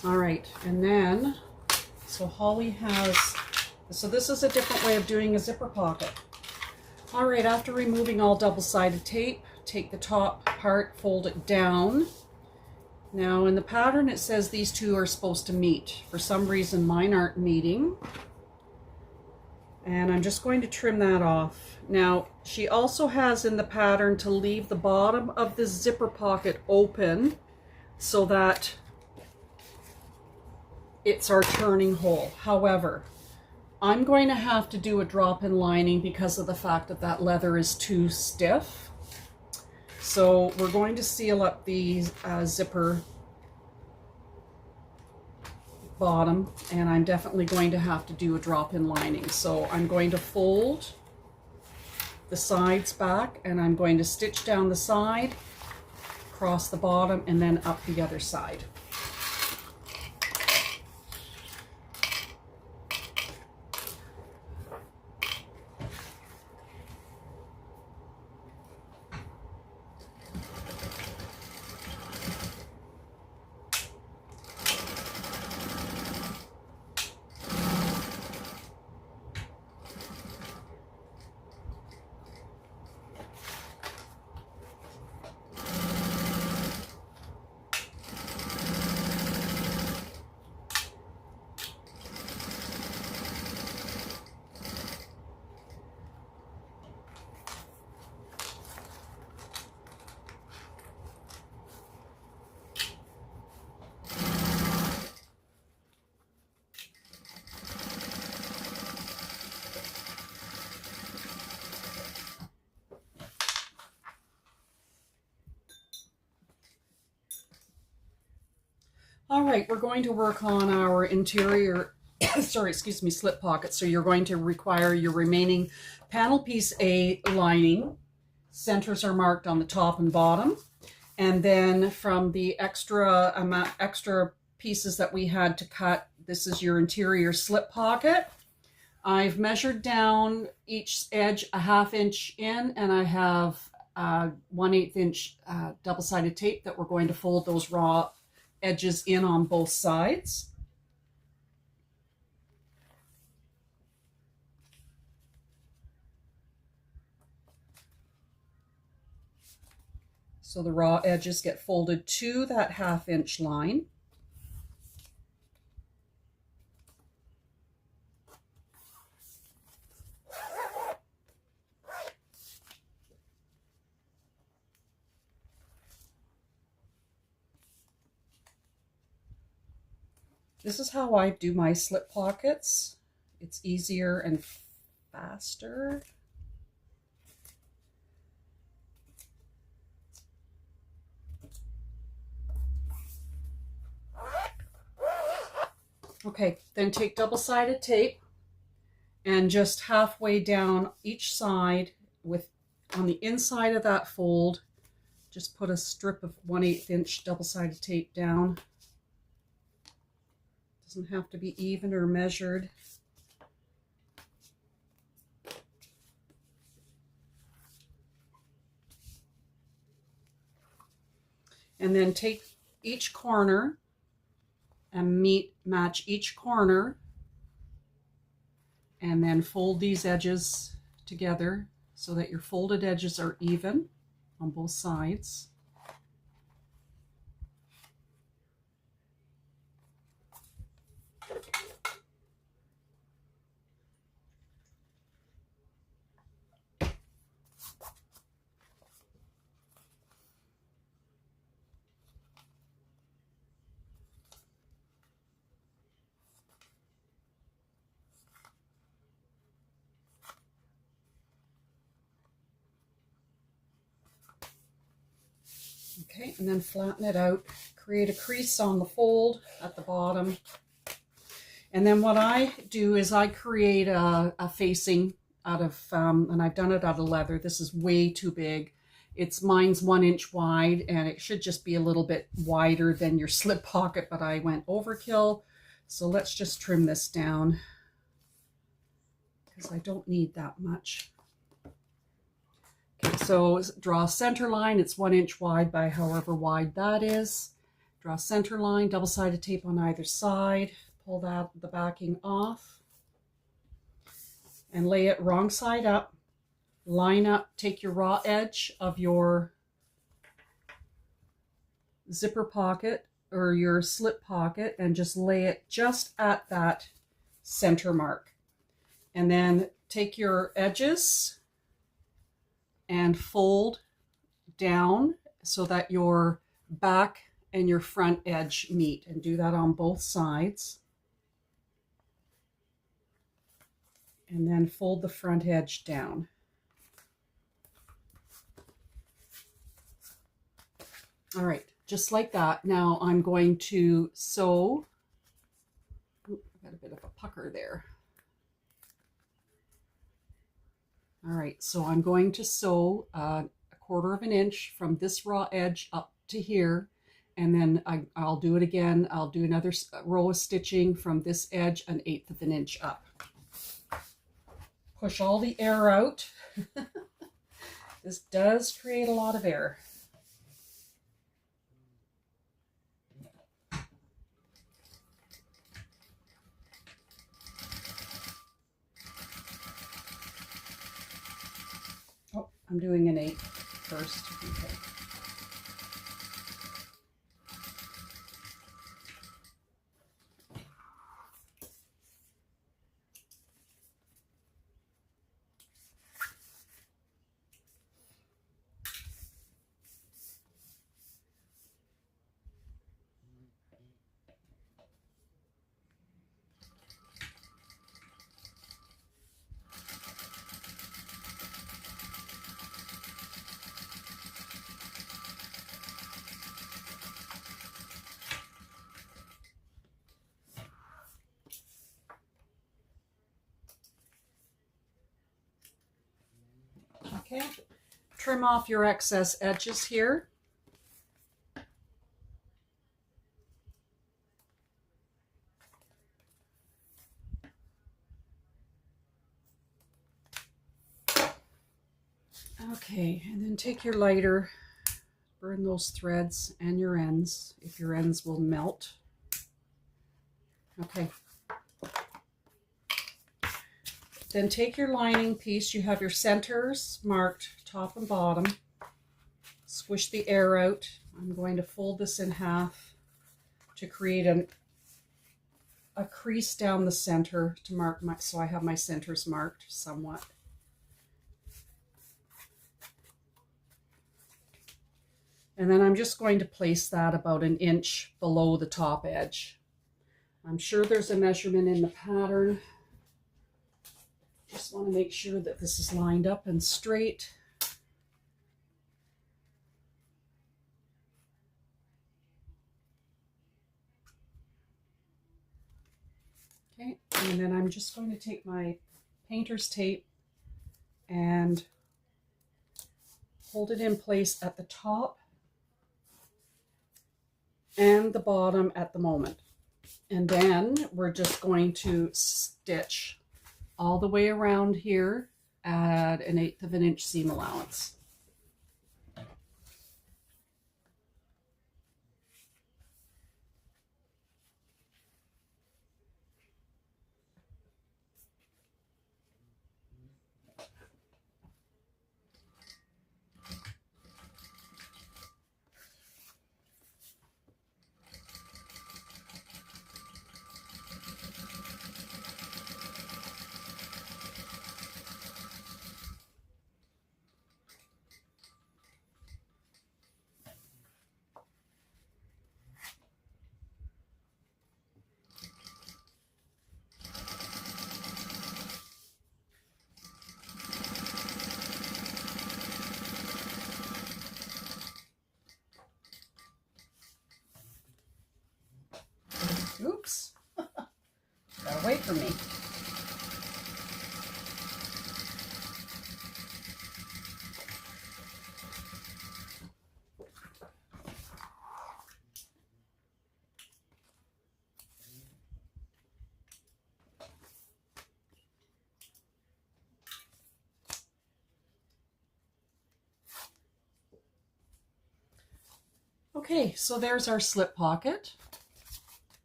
All right, and then, so Holly has, so this is a different way of doing a zipper pocket. All right, after removing all double-sided tape, take the top part, fold it down. Now in the pattern it says these two are supposed to meet. For some reason mine aren't meeting. And I'm just going to trim that off. Now she also has in the pattern to leave the bottom of the zipper pocket open so that it's our turning hole. However, I'm going to have to do a drop-in lining because of the fact that that leather is too stiff. So we're going to seal up the zipper bottom, and I'm definitely going to have to do a drop-in lining. So I'm going to fold the sides back, and I'm going to stitch down the side, across the bottom, and then up the other side. All right, we're going to work on our interior, sorry, excuse me, slip pocket. So you're going to require your remaining panel piece A lining. Centers are marked on the top and bottom. And then from the extra pieces that we had to cut, this is your interior slip pocket. I've measured down each edge a 1/2 inch in, and I have 1/8 inch double-sided tape that we're going to fold those raw edges in on both sides. So the raw edges get folded to that 1/2 inch line. This is how I do my slip pockets. It's easier and faster. Okay, then take double-sided tape and just halfway down each side on the inside of that fold, just put a strip of 1/8 inch double-sided tape down. Doesn't have to be even or measured. And then take each corner and match each corner, and then fold these edges together so that your folded edges are even on both sides. Okay, and then flatten it out, create a crease on the fold at the bottom. And then what I do is I create a facing out of, and I've done it out of leather. This is way too big. Mine's 1 inch wide, and it should just be a little bit wider than your slip pocket, but I went overkill. So let's just trim this down because I don't need that much. Okay, so draw a center line. It's 1 inch wide by however wide that is. Draw a center line, double-sided tape on either side. Pull the backing off and lay it wrong side up. Line up, take your raw edge of your zipper pocket or your slip pocket and just lay it just at that center mark. And then take your edges and fold down so that your back and your front edge meet, and do that on both sides. And then fold the front edge down. All right, just like that. Now I'm going to sew. Ooh, I got a bit of a pucker there. All right, so I'm going to sew a 1/4 inch from this raw edge up to here, and then I'll do it again. I'll do another row of stitching from this edge 1/8 inch up. Push all the air out. This does create a lot of air. Oh, I'm doing an 8 first. Okay. Okay, trim off your excess edges here. Okay, and then take your lighter, burn those threads and your ends, if your ends will melt. Okay. Then take your lining piece, you have your centers marked top and bottom. Squish the air out. I'm going to fold this in half to create a crease down the center to mark my, so I have my centers marked somewhat. And then I'm just going to place that about an inch below the top edge. I'm sure there's a measurement in the pattern. Just want to make sure that this is lined up and straight. Okay, and then I'm just going to take my painter's tape and hold it in place at the top and the bottom at the moment. And then we're just going to stitch all the way around here at 1/8 of an inch seam allowance. Oops, gotta wait for me. Okay, so there's our slip pocket,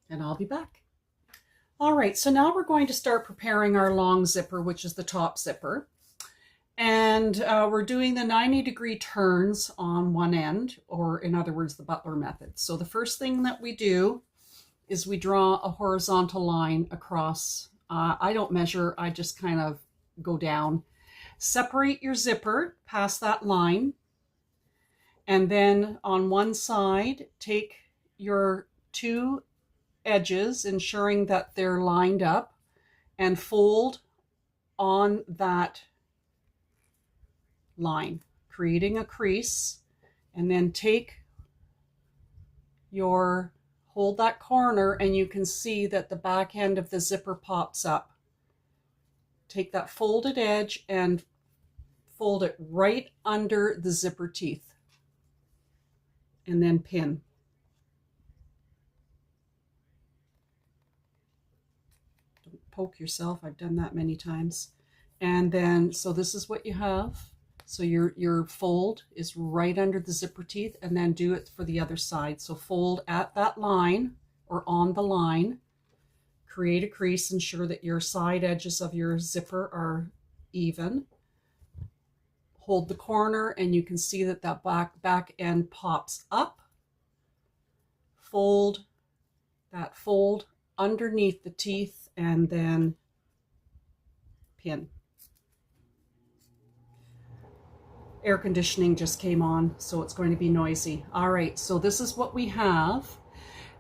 and I'll be back. All right, so now we're going to start preparing our long zipper, which is the top zipper. And we're doing the 90-degree turns on one end, or in other words, the Butler method. So the first thing that we do is we draw a horizontal line across. I don't measure, I just kind of go down. Separate your zipper past that line. And then on one side, take your two edges, ensuring that they're lined up, and fold on that line, creating a crease. And then hold that corner, and you can see that the back end of the zipper pops up. Take that folded edge and fold it right under the zipper teeth, and then pin. Don't poke yourself, I've done that many times. And then, so this is what you have. So your fold is right under the zipper teeth, and then do it for the other side. So fold at that line or on the line, create a crease, ensure that your side edges of your zipper are even. Hold the corner, and you can see that that back end pops up. Fold that fold underneath the teeth, and then pin. Air conditioning just came on, so it's going to be noisy. All right, so this is what we have.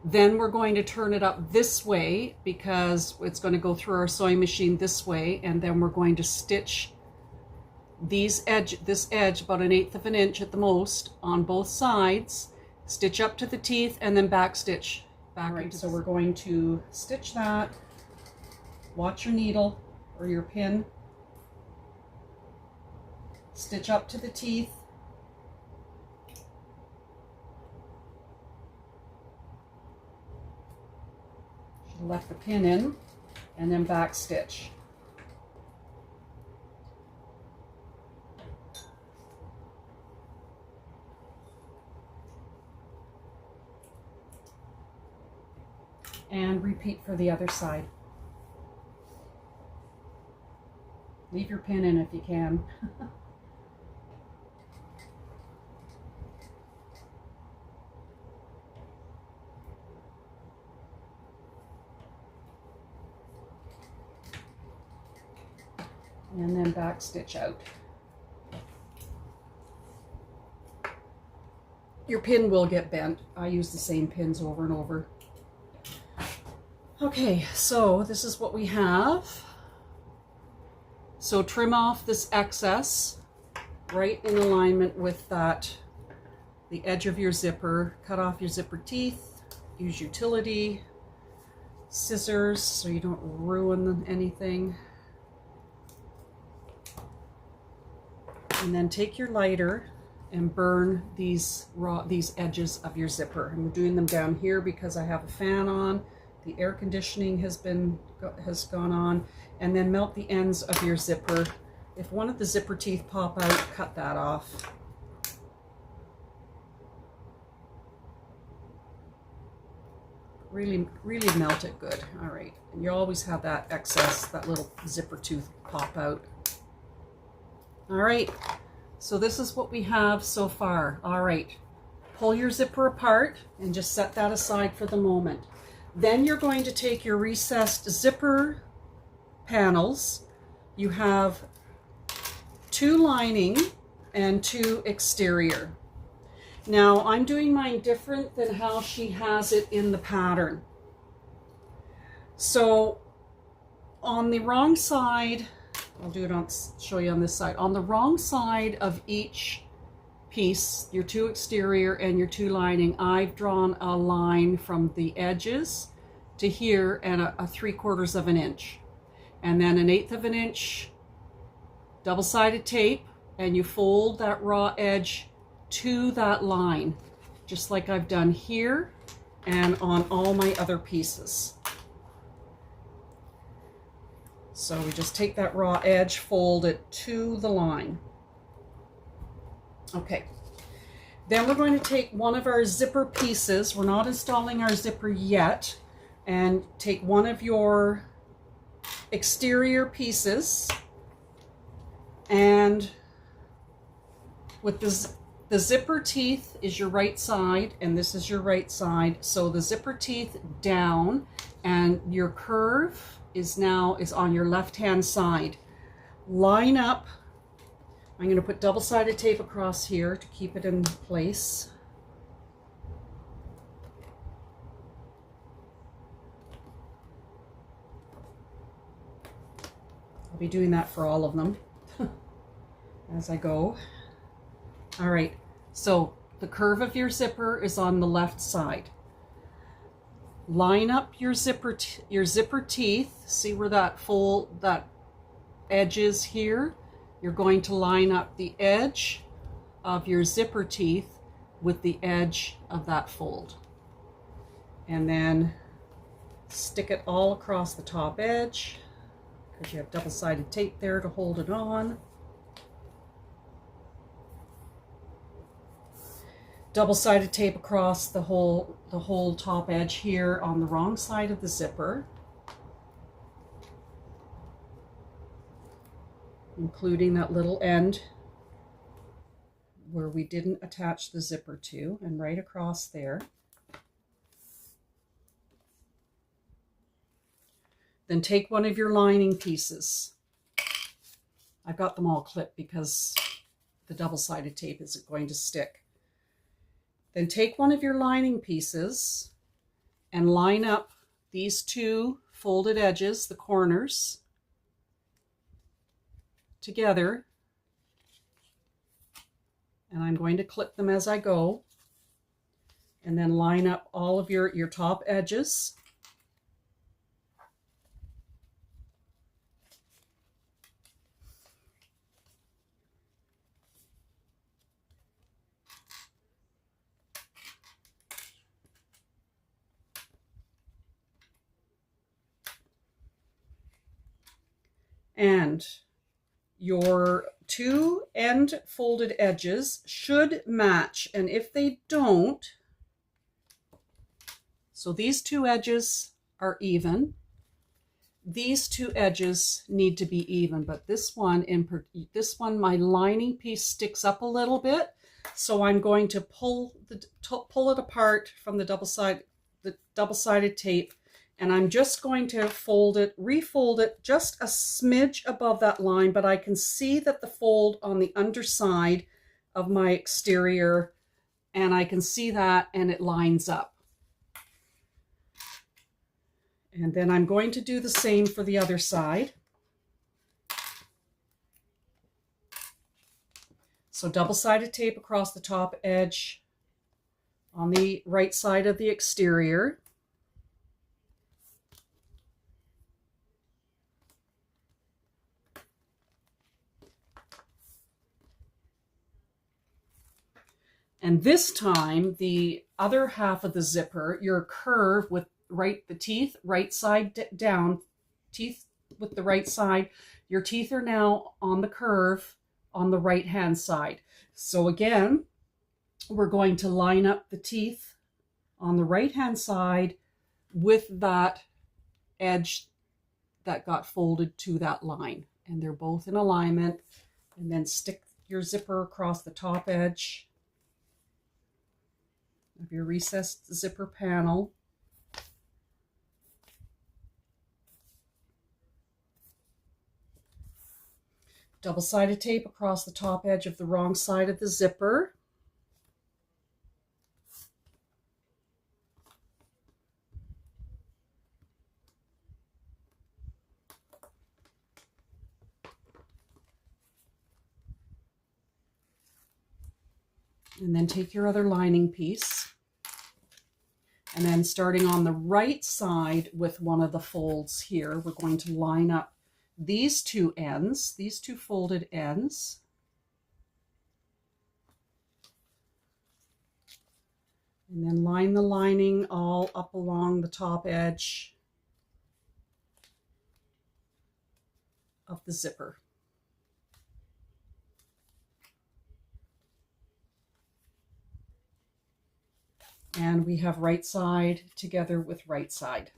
Then we're going to turn it up this way because it's going to go through our sewing machine this way, and then we're going to stitch this edge about 1/8 of an inch at the most on both sides, stitch up to the teeth, and then back stitch back. Right, so we're going to stitch that. Watch your needle or your pin. Stitch up to the teeth. Should have left the pin in, and then back stitch. And repeat for the other side. Leave your pin in if you can. And then back stitch out. Your pin will get bent. I use the same pins over and over. Okay, so this is what we have. So trim off this excess right in alignment with that, the edge of your zipper. Cut off your zipper teeth. Use utility scissors so you don't ruin anything. And then take your lighter and burn these edges of your zipper. I'm doing them down here because I have a fan on. The air conditioning has gone on. And then melt the ends of your zipper. If one of the zipper teeth pop out, cut that off. Really melt it good. All right, and you always have that excess, that little zipper tooth pop out. All right, so this is what we have so far. All right, pull your zipper apart and just set that aside for the moment. Then you're going to take your recessed zipper panels. You have 2 lining and 2 exterior. Now I'm doing mine different than how she has it in the pattern. So on the wrong side, I'll do it on, show you on this side. On the wrong side of each piece, your 2 exterior and your 2 lining, I've drawn a line from the edges to here and a 3/4 of an inch. And then an 1/8 of an inch double-sided tape, and you fold that raw edge to that line, just like I've done here and on all my other pieces. So we just take that raw edge, fold it to the line. Okay, then we're going to take one of our zipper pieces. We're not installing our zipper yet. And take one of your exterior pieces, and with the zipper teeth is your right side, and this is your right side. So the zipper teeth down, and your curve is on your left-hand side. Line up. I'm going to put double-sided tape across here to keep it in place. I'll be doing that for all of them as I go. All right, so the curve of your zipper is on the left side. Line up your zipper teeth. See where that edge is here? You're going to line up the edge of your zipper teeth with the edge of that fold. And then stick it all across the top edge, because you have double-sided tape there to hold it on. Double-sided tape across the whole top edge here on the wrong side of the zipper, including that little end where we didn't attach the zipper to, and right across there. Then take one of your lining pieces. I've got them all clipped because the double-sided tape isn't going to stick. Then take one of your lining pieces and line up these 2 folded edges, the corners, together. And I'm going to clip them as I go. And then line up all of your top edges. And your two end folded edges should match, and if they don't, so these two edges are even, these two edges need to be even, but this one, my lining piece sticks up a little bit, so I'm going to pull it apart from the double-sided tape, and I'm just going to refold it just a smidge above that line, but I can see that the fold on the underside of my exterior, and I can see that, and it lines up. And then I'm going to do the same for the other side. So double-sided tape across the top edge on the right side of the exterior. And this time, the other half of the zipper, your curve with the teeth right side down, teeth with the right side, your teeth are now on the curve on the right hand side. So again, we're going to line up the teeth on the right hand side with that edge that got folded to that line, and they're both in alignment. And then stick your zipper across the top edge of your recessed zipper panel. Double-sided tape across the top edge of the wrong side of the zipper. And then take your other lining piece, and then starting on the right side with one of the folds here, we're going to line up these two ends, these two folded ends. And then line the lining all up along the top edge of the zipper. And we have right side together with right side.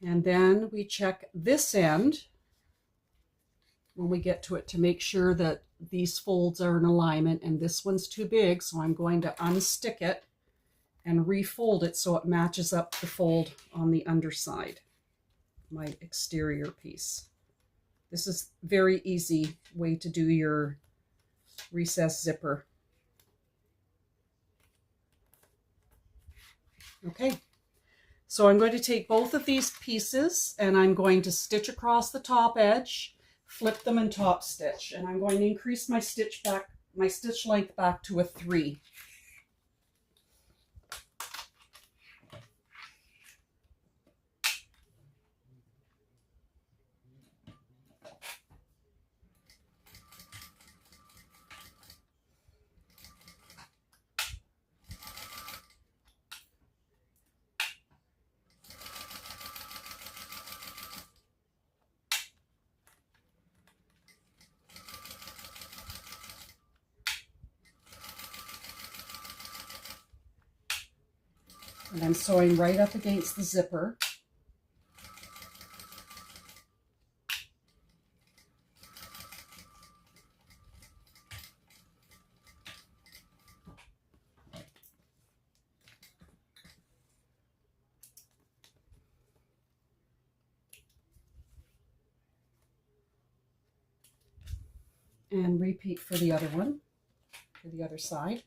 And then we check this end when we get to it to make sure that these folds are in alignment, and this one's too big, so I'm going to unstick it and refold it so it matches up the fold on the underside, my exterior piece. This is a very easy way to do your recessed zipper. Okay, so I'm going to take both of these pieces and I'm going to stitch across the top edge, flip them and top stitch, and I'm going to increase my stitch length back to a 3. And I'm sewing right up against the zipper. And repeat for the other one, for the other side.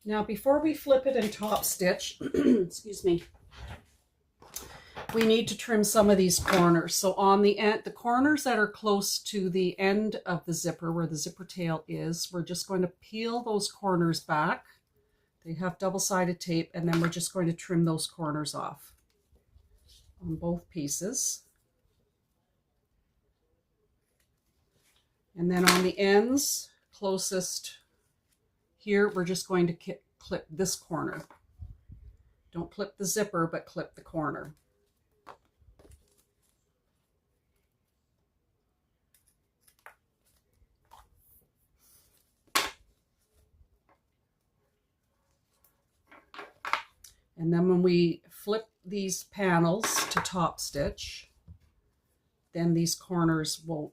Now, before we flip it and top stitch, excuse me, we need to trim some of these corners. So on the end, the corners that are close to the end of the zipper, where the zipper tail is, we're just going to peel those corners back. They have double-sided tape, and then we're just going to trim those corners off on both pieces. And then on the ends, closest here, we're just going to clip this corner. Don't clip the zipper, but clip the corner. And then when we flip these panels to top stitch, then these corners won't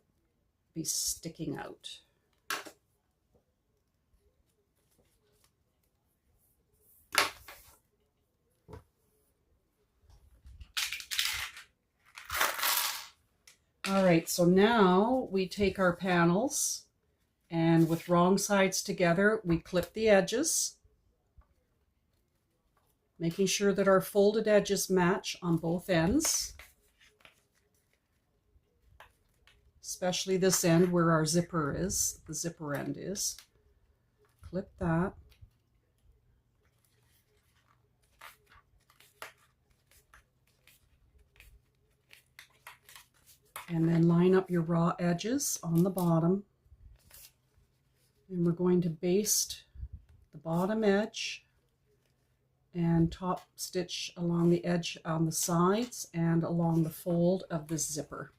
be sticking out. All right, so now we take our panels and with wrong sides together, we clip the edges, making sure that our folded edges match on both ends, especially this end where our zipper is, the zipper end is. Clip that. And then line up your raw edges on the bottom. And we're going to baste the bottom edge and top stitch along the edge on the sides and along the fold of the zipper.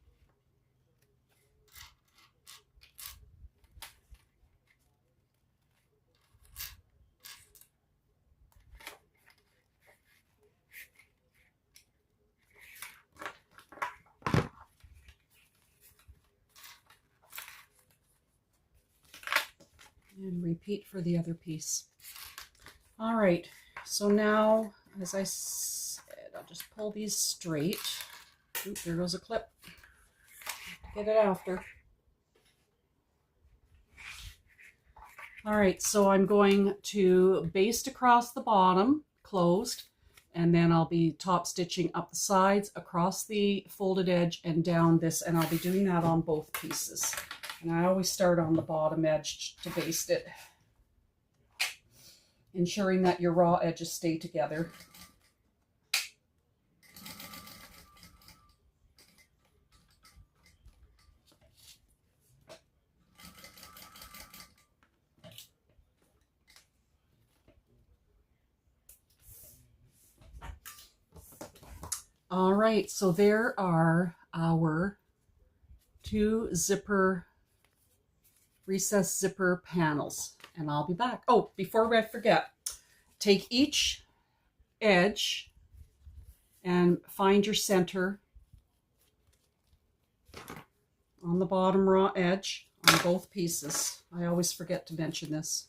And repeat for the other piece. All right, so now, as I said, I'll just pull these straight. Oop, there goes a clip. Get it after. All right, so I'm going to baste across the bottom, closed, and then I'll be top stitching up the sides, across the folded edge, and down this, and I'll be doing that on both pieces. And I always start on the bottom edge to baste it, ensuring that your raw edges stay together. All right, so there are our two recessed zipper panels, and I'll be back. Oh, before I forget, take each edge and find your center on the bottom raw edge on both pieces. I always forget to mention this.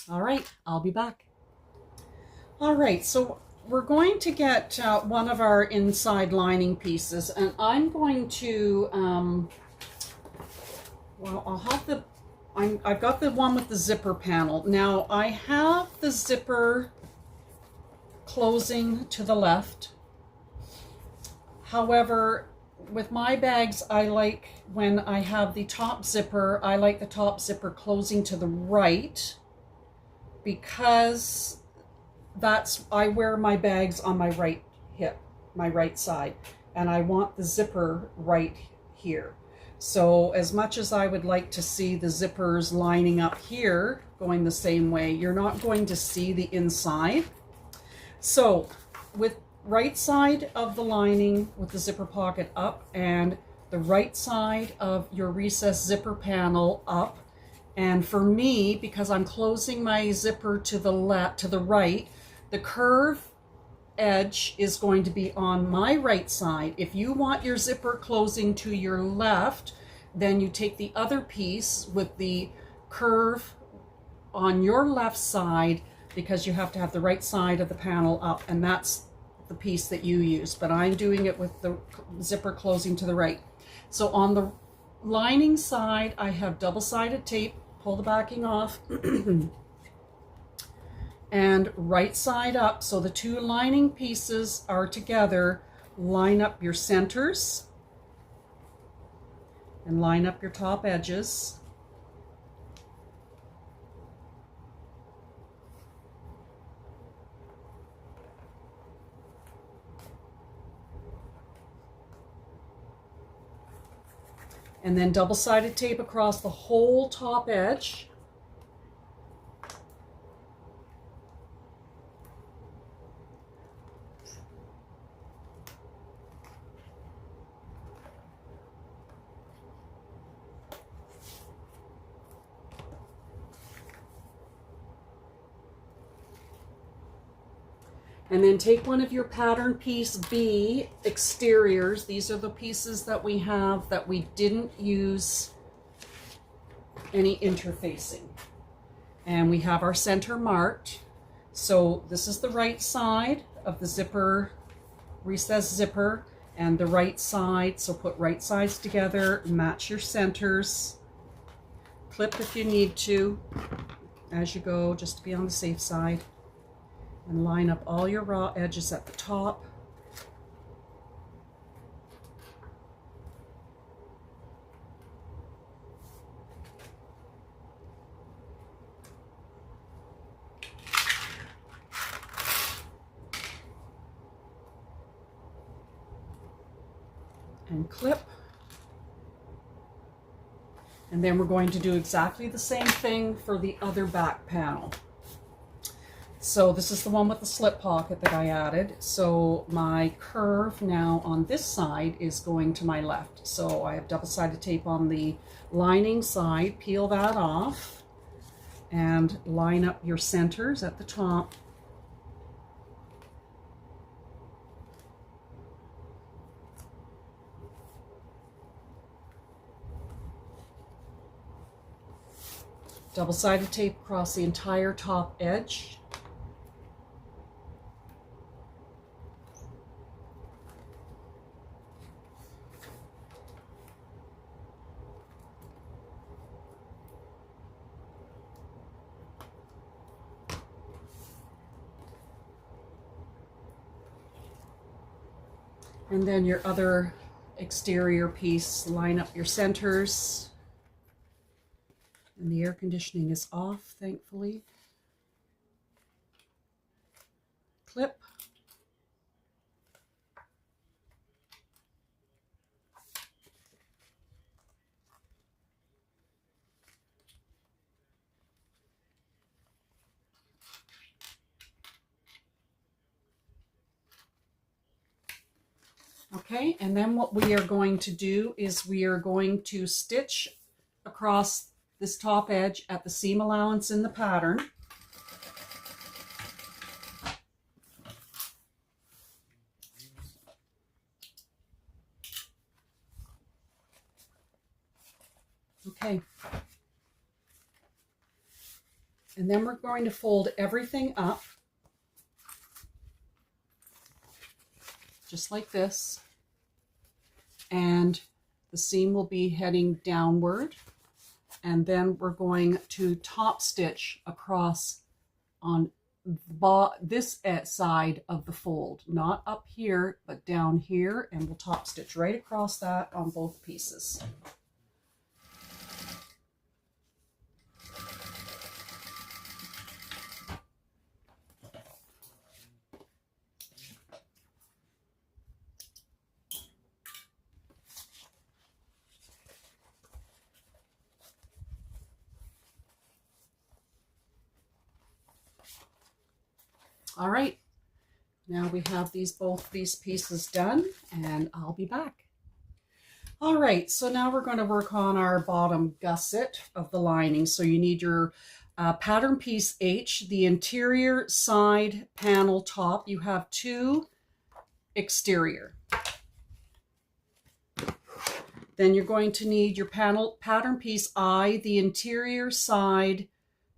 All right, I'll be back. All right, so we're going to get one of our inside lining pieces, and I'm going to, well, I've got the one with the zipper panel. Now, I have the zipper closing to the left. However, with my bags, I like when I have the top zipper, I like the top zipper closing to the right, because I wear my bags on my right hip, my right side, and I want the zipper right here. So as much as I would like to see the zippers lining up here, going the same way, you're not going to see the inside. So with right side of the lining with the zipper pocket up, and the right side of your recessed zipper panel up, and for me, because I'm closing my zipper to the left, to the right, the curve edge is going to be on my right side. If you want your zipper closing to your left, then you take the other piece with the curve on your left side, because you have to have the right side of the panel up, and that's the piece that you use, but I'm doing it with the zipper closing to the right. So on the lining side, I have double-sided tape, pull the backing off, and right side up, so the two lining pieces are together. Line up your centers and line up your top edges. And then double-sided tape across the whole top edge. And then take one of your pattern piece B exteriors. These are the pieces that we have that we didn't use any interfacing. And we have our center marked. So this is the right side of the zipper, recessed zipper, and the right side. So put right sides together, match your centers. Clip if you need to as you go, just to be on the safe side. And line up all your raw edges at the top. And clip. And then we're going to do exactly the same thing for the other back panel. So this is the one with the slip pocket that I added. So my curve now on this side is going to my left. So I have double-sided tape on the lining side, peel that off, and line up your centers at the top. Double-sided tape across the entire top edge. And then your other exterior piece, line up your centers. And the air conditioning is off, thankfully. Clip. Okay, and then what we are going to do is we are going to stitch across this top edge at the seam allowance in the pattern. Okay. And then we're going to fold everything up, just like this, and the seam will be heading downward, and then we're going to top stitch across on this side of the fold, not up here but down here, and we'll top stitch right across that on both pieces. All right, now we have both these pieces done, and I'll be back. All right, so now we're going to work on our bottom gusset of the lining. So you need your pattern piece H, the interior side panel top. You have 2 exterior. Then you're going to need your pattern piece I, the interior side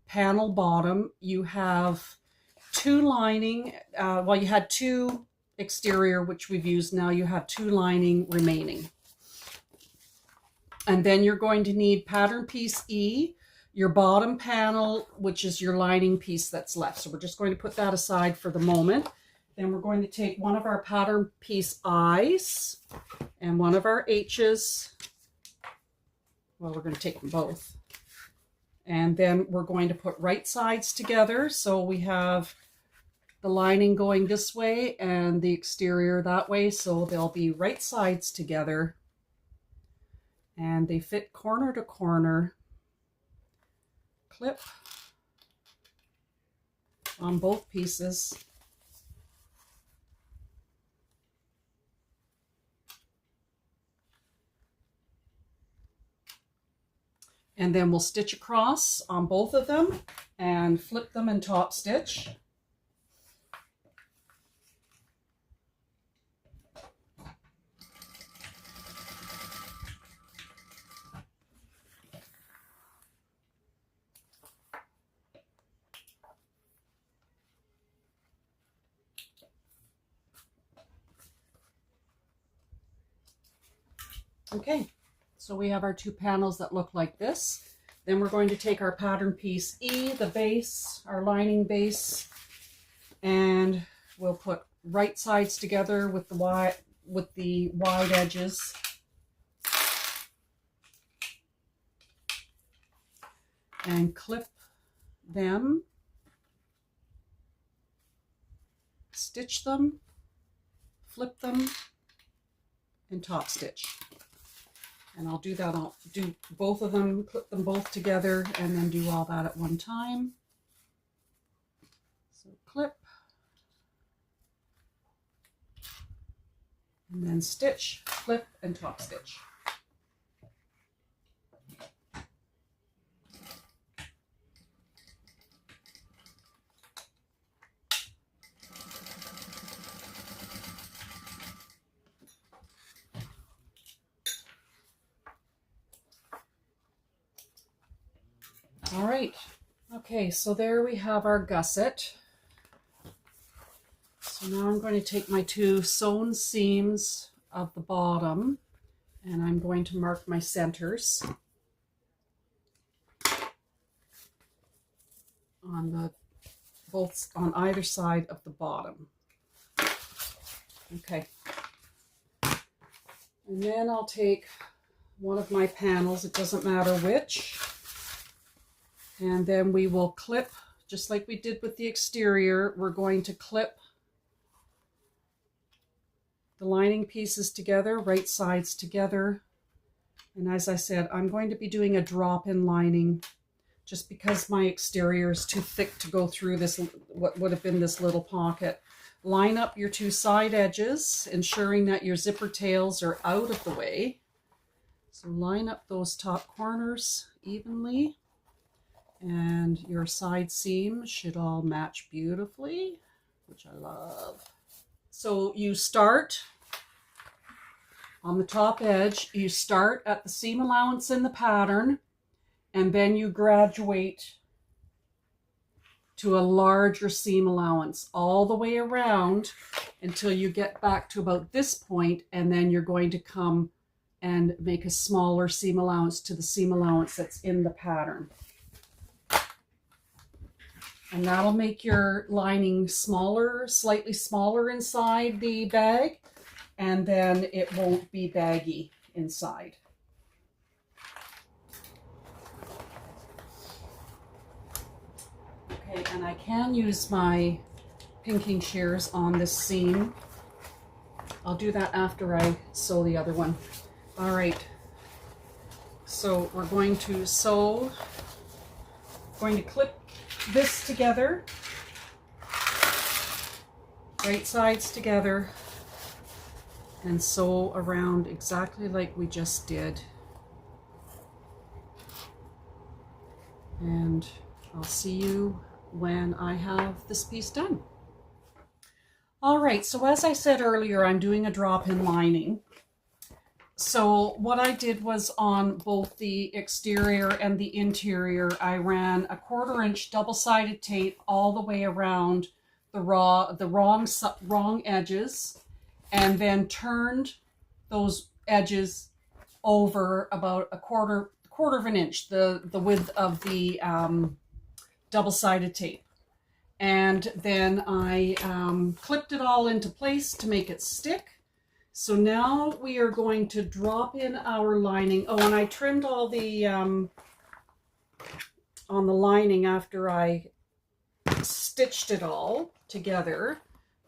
panel bottom. You have 2 lining, well, you had 2 exterior, which we've used. Now you have 2 lining remaining. And then you're going to need pattern piece E, your bottom panel, which is your lining piece that's left. So we're just going to put that aside for the moment. Then we're going to take one of our pattern piece I's and one of our H's. Well, we're going to take them both. And then we're going to put right sides together. So we have the lining going this way and the exterior that way. So they'll be right sides together. And they fit corner to corner. Clip on both pieces. And then we'll stitch across on both of them and flip them and top stitch. Okay, so we have our 2 panels that look like this. Then we're going to take our pattern piece E, the base, our lining base, and we'll put right sides together with the wide edges. And clip them, stitch them, flip them, and top stitch. And I'll do that, I'll do both of them, clip them both together, and then do all that at one time. So clip, and then stitch, flip, and top stitch. All right, okay, so there we have our gusset. So now I'm going to take my 2 sewn seams of the bottom and I'm going to mark my centers on on either side of the bottom. Okay, and then I'll take one of my panels, it doesn't matter which. And then we will clip, just like we did with the exterior, we're going to clip the lining pieces together, right sides together. And as I said, I'm going to be doing a drop-in lining just because my exterior is too thick to go through this, what would have been this little pocket. Line up your 2 side edges, ensuring that your zipper tails are out of the way. So line up those top corners evenly. And your side seams should all match beautifully, which I love. So you start on the top edge, you start at the seam allowance in the pattern, and then you graduate to a larger seam allowance all the way around until you get back to about this point, and then you're going to come and make a smaller seam allowance to the seam allowance that's in the pattern. And that'll make your lining smaller, slightly smaller inside the bag, and then it won't be baggy inside. Okay, and I can use my pinking shears on this seam. I'll do that after I sew the other one. All right, so we're going to sew, going to clip this together, right sides together, and sew around exactly like we just did. And I'll see you when I have this piece done. All right, so as I said earlier, I'm doing a drop-in lining. So what I did was on both the exterior and the interior, I ran a 1/4 inch double-sided tape all the way around the wrong edges, and then turned those edges over about a quarter of an inch, the width of the double-sided tape. And then I clipped it all into place to make it stick. So now we are going to drop in our lining. Oh, and I trimmed all the on the lining after I stitched it all together.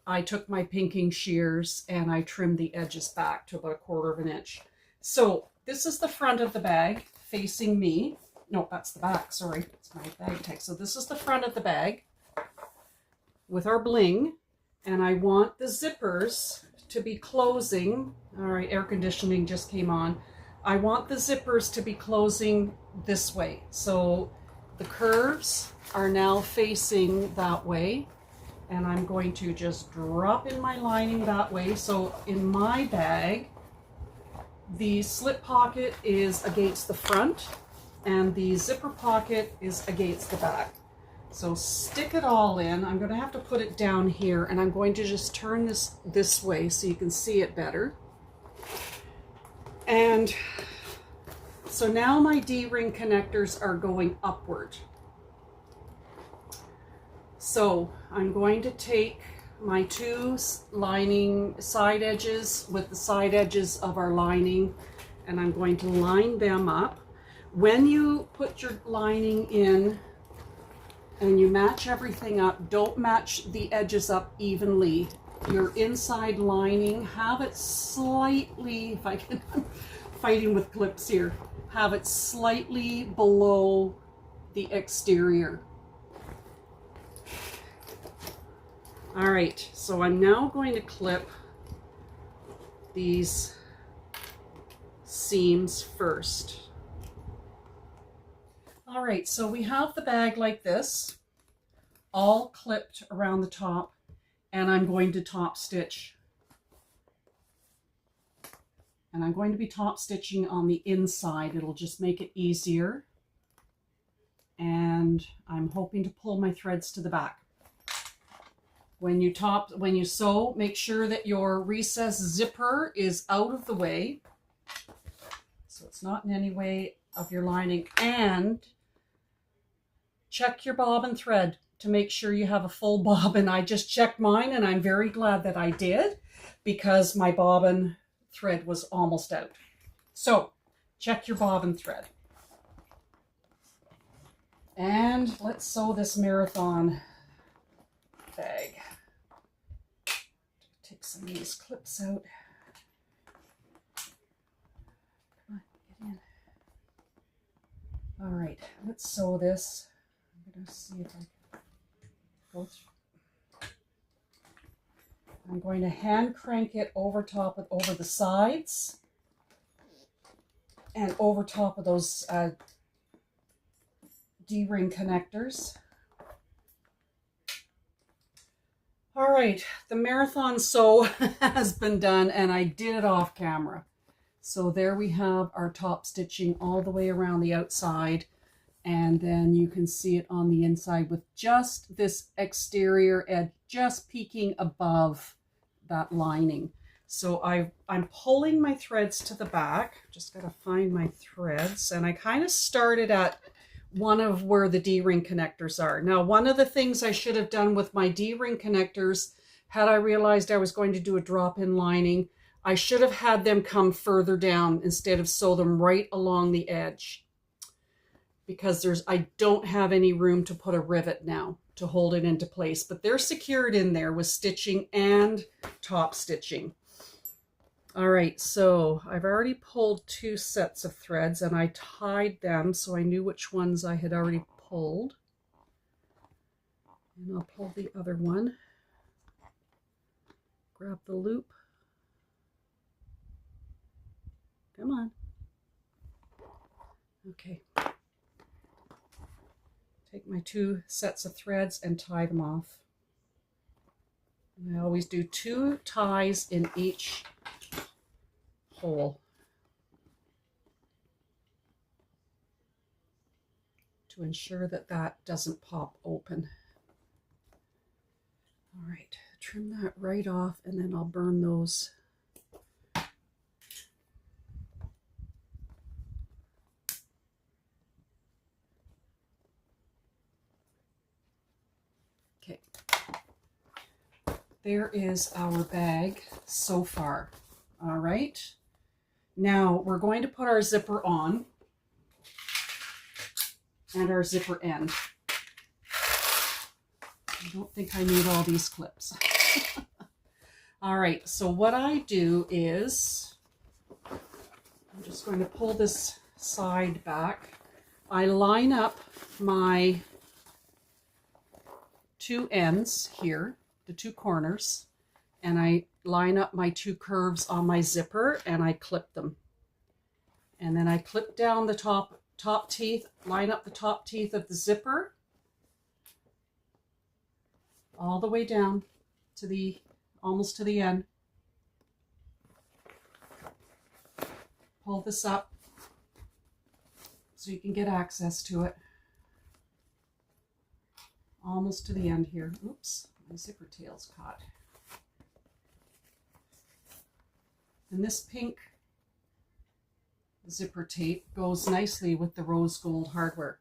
I took my pinking shears and I trimmed the edges back to about a quarter of an inch. So this is the front of the bag facing me. No, that's the back, sorry. It's my bag tag. So this is the front of the bag with our bling. And I want the zippers to be closing. All right, air conditioning just came on. I want the zippers to be closing this way. So the curves are now facing that way. And I'm going to just drop in my lining that way. So in my bag, the slip pocket is against the front and the zipper pocket is against the back. So stick it all in. I'm going to have to put it down here, and I'm going to just turn this way so you can see it better. And so now my D-ring connectors are going upward. So I'm going to take my two lining side edges with the side edges of our lining, and I'm going to line them up. When you put your lining in and you match everything up, don't match the edges up evenly. Your inside lining, have it slightly, if I can, I'm fighting with clips here, have it slightly below the exterior. All right, so I'm now going to clip these seams first. All right, so we have the bag like this, all clipped around the top, and I'm going to top stitch. And I'm going to be top stitching on the inside. It'll just make it easier. And I'm hoping to pull my threads to the back. When you sew, make sure that your recess zipper is out of the way, so it's not in any way of your lining, and check your bobbin thread to make sure you have a full bobbin. I just checked mine and I'm very glad that I did, because my bobbin thread was almost out. So check your bobbin thread. And let's sew this marathon bag. Take some of these clips out. Come on, get in. All right, let's sew this. I'm going to see if I can go through. I'm going to hand crank it over the sides and over top of those D-ring connectors. All right, the marathon sew has been done, and I did it off camera. So there we have our top stitching all the way around the outside, and then you can see it on the inside with just this exterior edge just peeking above that lining. So I'm pulling my threads to the back. Just gotta find my threads, and I kind of started at one of where the D-ring connectors are. Now, one of the things I should have done with my D-ring connectors, had I realized I was going to do a drop-in lining, I should have had them come further down instead of sew them right along the edge, because I don't have any room to put a rivet now to hold it into place, but they're secured in there with stitching and top stitching. All right, so I've already pulled 2 sets of threads, and I tied them so I knew which ones I had already pulled. And I'll pull the other one. Grab the loop. Come on. Okay. Take my 2 sets of threads and tie them off. And I always do 2 ties in each hole to ensure that that doesn't pop open. All right, trim that right off, and then I'll burn those. Okay, there is our bag so far. All right, now we're going to put our zipper on and our zipper end. I don't think I need all these clips. All right, so what I do is, I'm just going to pull this side back. I line up my two ends here, the two corners, and I line up my two curves on my zipper and I clip them. And then I clip down the top teeth, line up the top teeth of the zipper all the way down to the, almost to the end. Pull this up so you can get access to it. Almost to the end here. Oops, my zipper tail's caught. And this pink zipper tape goes nicely with the rose gold hardware.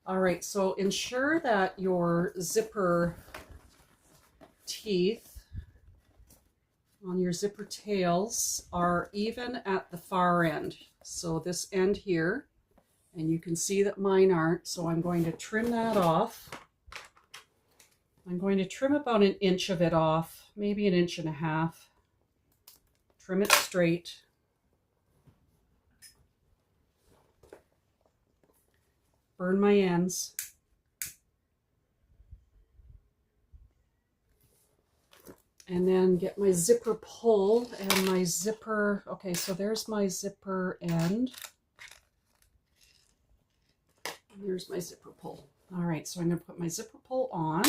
All right, so ensure that your zipper teeth on your zipper tails are even at the far end. So this end here, and you can see that mine aren't, so I'm going to trim that off. I'm going to trim about 1 inch of it off, maybe 1.5 inches. Trim it straight. Burn my ends. And then get my zipper pull and my zipper. Okay, so there's my zipper end. And there's my zipper pull. All right, so I'm going to put my zipper pull on.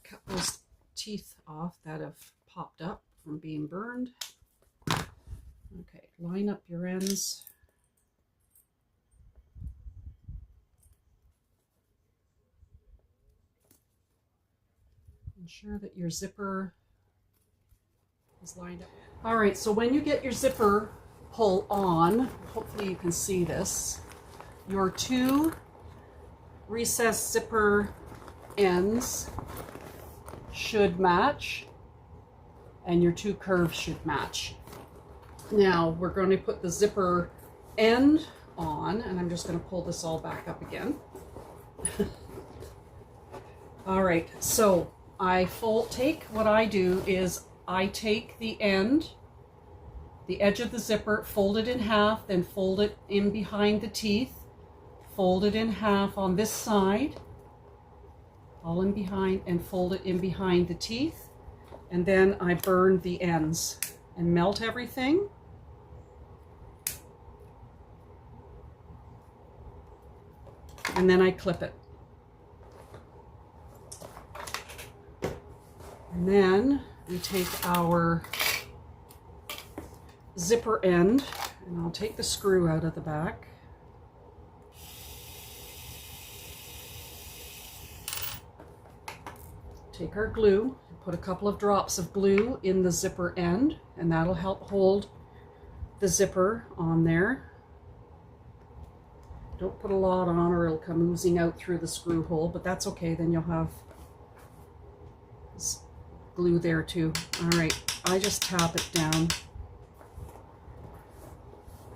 Cut those teeth off that have popped up from being burned. Okay, line up your ends. Ensure that your zipper is lined up. All right, so when you get your zipper pull on, hopefully you can see this, your two recessed zipper ends should match and your two curves should match. Now we're going to put the zipper end on, and I'm just going to pull this all back up again. All right, so what I do is I take the end, the edge of the zipper, fold it in half, then fold it in behind the teeth, fold it in half on this side, all in behind, and fold it in behind the teeth. And then I burn the ends and melt everything. And then I clip it. And then we take our zipper end, and I'll take the screw out of the back. Take our glue, put a couple of drops of glue in the zipper end, and that'll help hold the zipper on there. Don't put a lot on or it'll come oozing out through the screw hole, but that's okay, then you'll have glue there too. All right, I just tap it down.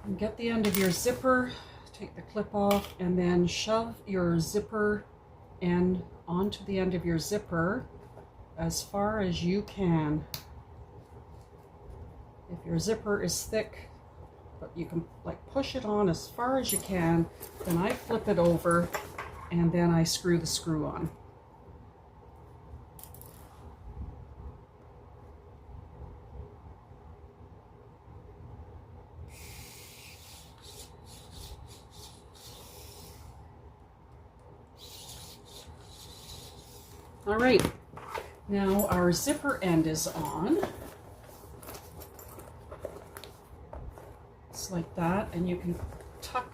And get the end of your zipper, take the clip off, and then shove your zipper end onto the end of your zipper as far as you can. If your zipper is thick, but you can like push it on as far as you can, then I flip it over and then I screw the screw on. All right, now our zipper end is on. It's like that, and you can tuck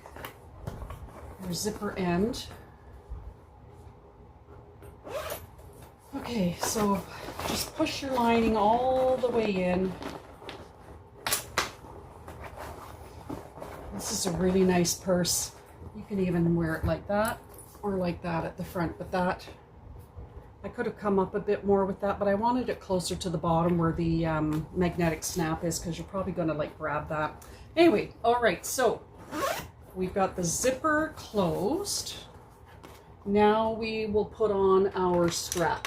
your zipper end Okay, so just push your lining all the way in. This is a really nice purse. You can even wear it like that or like that at the front, but that, I could have come up a bit more with that, but I wanted it closer to the bottom where the magnetic snap is, because you're probably going to like grab that. Anyway, all right, so we've got the zipper closed. Now we will put on our strap,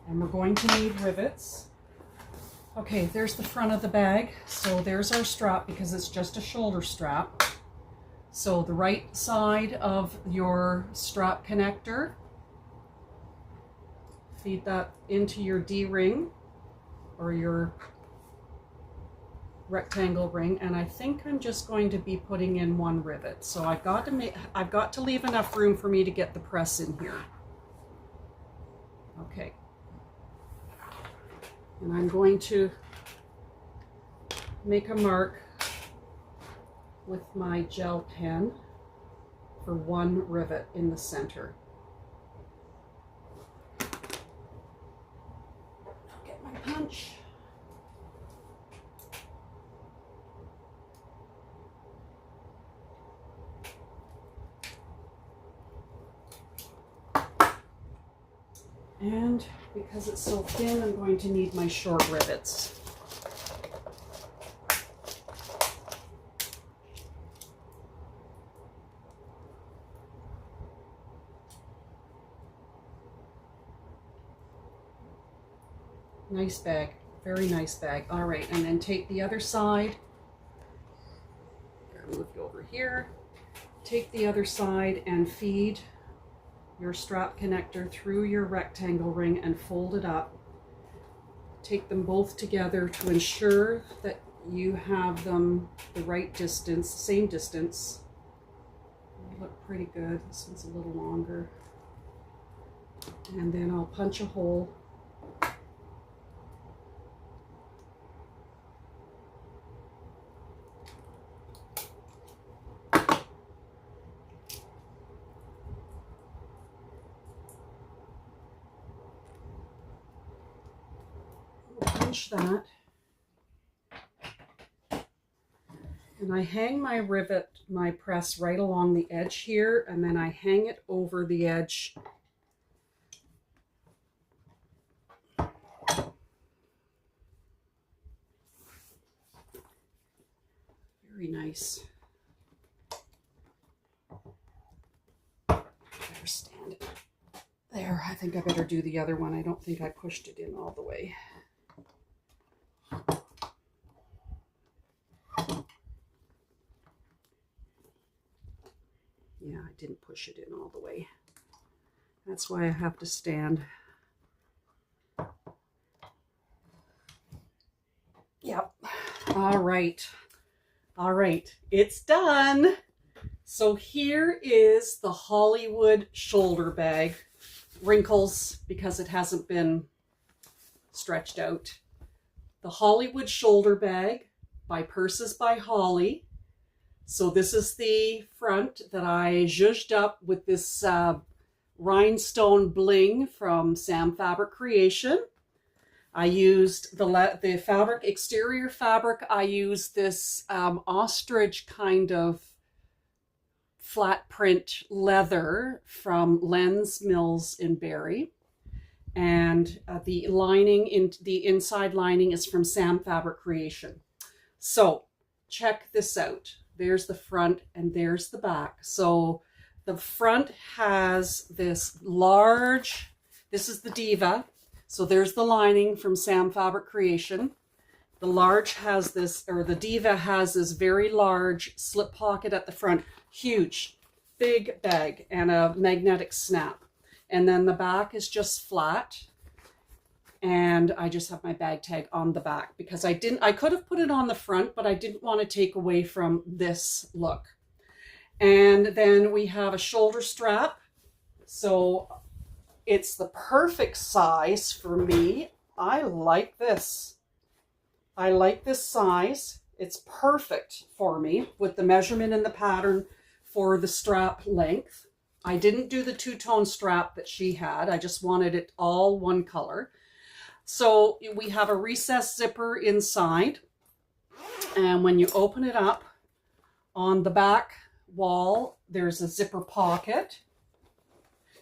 and we're going to need rivets. Okay, there's the front of the bag. So there's our strap, because it's just a shoulder strap. So the right side of your strap connector, feed that into your D-ring or your rectangle ring, and I think I'm just going to be putting in one rivet. So I've got to leave enough room for me to get the press in here. Okay. And I'm going to make a mark with my gel pen for one rivet in the center. Get my punch. And because it's so thin, I'm going to need my short rivets. Nice bag, very nice bag. All right, and then take the other side. Move it over here. Take the other side and feed your strap connector through your rectangle ring and fold it up. Take them both together to ensure that you have them the right distance, same distance. They look pretty good. This one's a little longer. And then I'll punch a hole. That, and I hang my rivet, my press right along the edge here, and then I hang it over the edge. Very nice. Better stand it there. I think I better do the other one. I don't think I pushed it in all the way. Yeah, I didn't push it in all the way. That's why I have to stand. Yep. All right. All right. It's done. So here is the Hollywood shoulder bag. Wrinkles because it hasn't been stretched out. The Hollywood shoulder bag by Purses by Holly. So this is the front that I zhuzhed up with this rhinestone bling from Sam Fabric Creation. I used the fabric, exterior fabric. I used this ostrich kind of flat print leather from Lens Mills in Barrie. And the lining, the inside lining is from Sam Fabric Creation. So check this out. There's the front and there's the back. So the front has this large, this is the Diva. So there's the lining from Sam Fabric Creation. The large has this, or the Diva has this very large slip pocket at the front, huge, big bag and a magnetic snap. And then the back is just flat. And I just have my bag tag on the back because I could have put it on the front, but I didn't want to take away from this look. And then we have a shoulder strap. So it's the perfect size for me. I like this. I like this size. It's perfect for me with the measurement and the pattern for the strap length. I didn't do the two-tone strap that she had. I just wanted it all one color. So we have a recessed zipper inside. And when you open it up, on the back wall, there's a zipper pocket.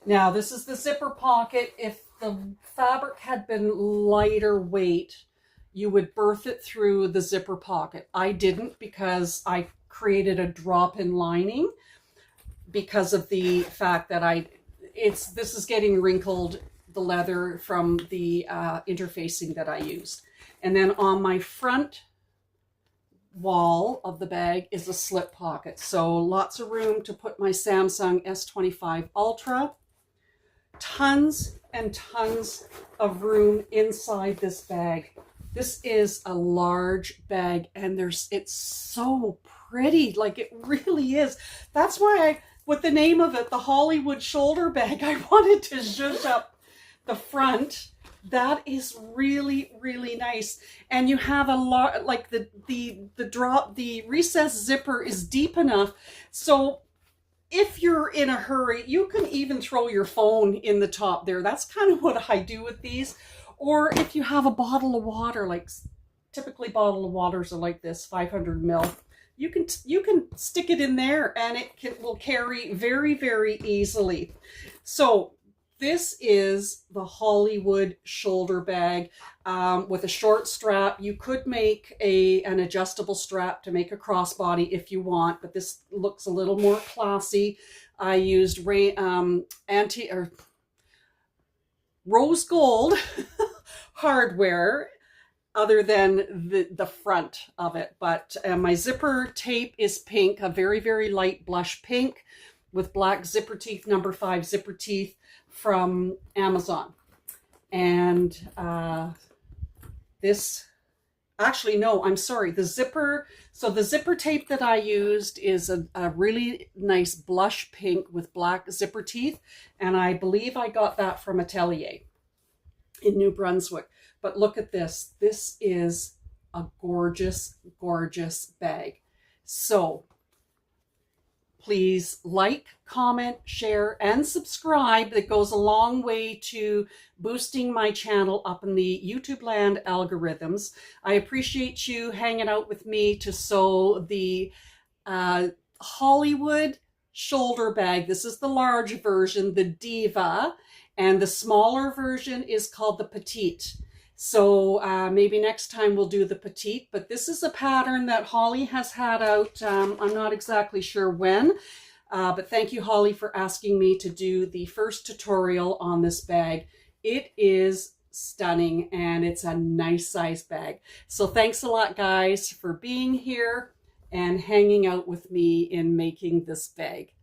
Now, this is the zipper pocket. If the fabric had been lighter weight, you would berth it through the zipper pocket. I didn't because I created a drop-in lining because of the fact that this is getting wrinkled, the leather from the interfacing that I used. And then on my front wall of the bag is a slip pocket. So lots of room to put my Samsung S25 Ultra. Tons and tons of room inside this bag. This is a large bag and it's so pretty. Like, it really is. That's why with the name of it, the Hollywood shoulder bag, I wanted to zhuzh up the front. That is really, really nice. And you have a lot, like the recessed zipper is deep enough. So if you're in a hurry, you can even throw your phone in the top there. That's kind of what I do with these. Or if you have a bottle of water, like typically bottle of waters are like this, 500 ml. You can stick it in there and it will carry very, very easily. So this is the Hollywood shoulder bag with a short strap. You could make an adjustable strap to make a crossbody if you want, but this looks a little more classy. I used rose gold hardware other than the front of it. But my zipper tape is pink, a very, very light blush pink with black zipper teeth, number 5 zipper teeth from Amazon. And actually, no, I'm sorry. The zipper tape that I used is a really nice blush pink with black zipper teeth. And I believe I got that from Atelier in New Brunswick. But look at this. This is a gorgeous, gorgeous bag. So please like, comment, share, and subscribe. That goes a long way to boosting my channel up in the YouTube land algorithms. I appreciate you hanging out with me to sew the Hollywood shoulder bag. This is the large version, the Diva, and the smaller version is called the Petite. So maybe next time we'll do the Petite, but this is a pattern that Holly has had out. I'm not exactly sure when, but thank you, Holly, for asking me to do the first tutorial on this bag. It is stunning and it's a nice size bag. So thanks a lot, guys, for being here and hanging out with me in making this bag.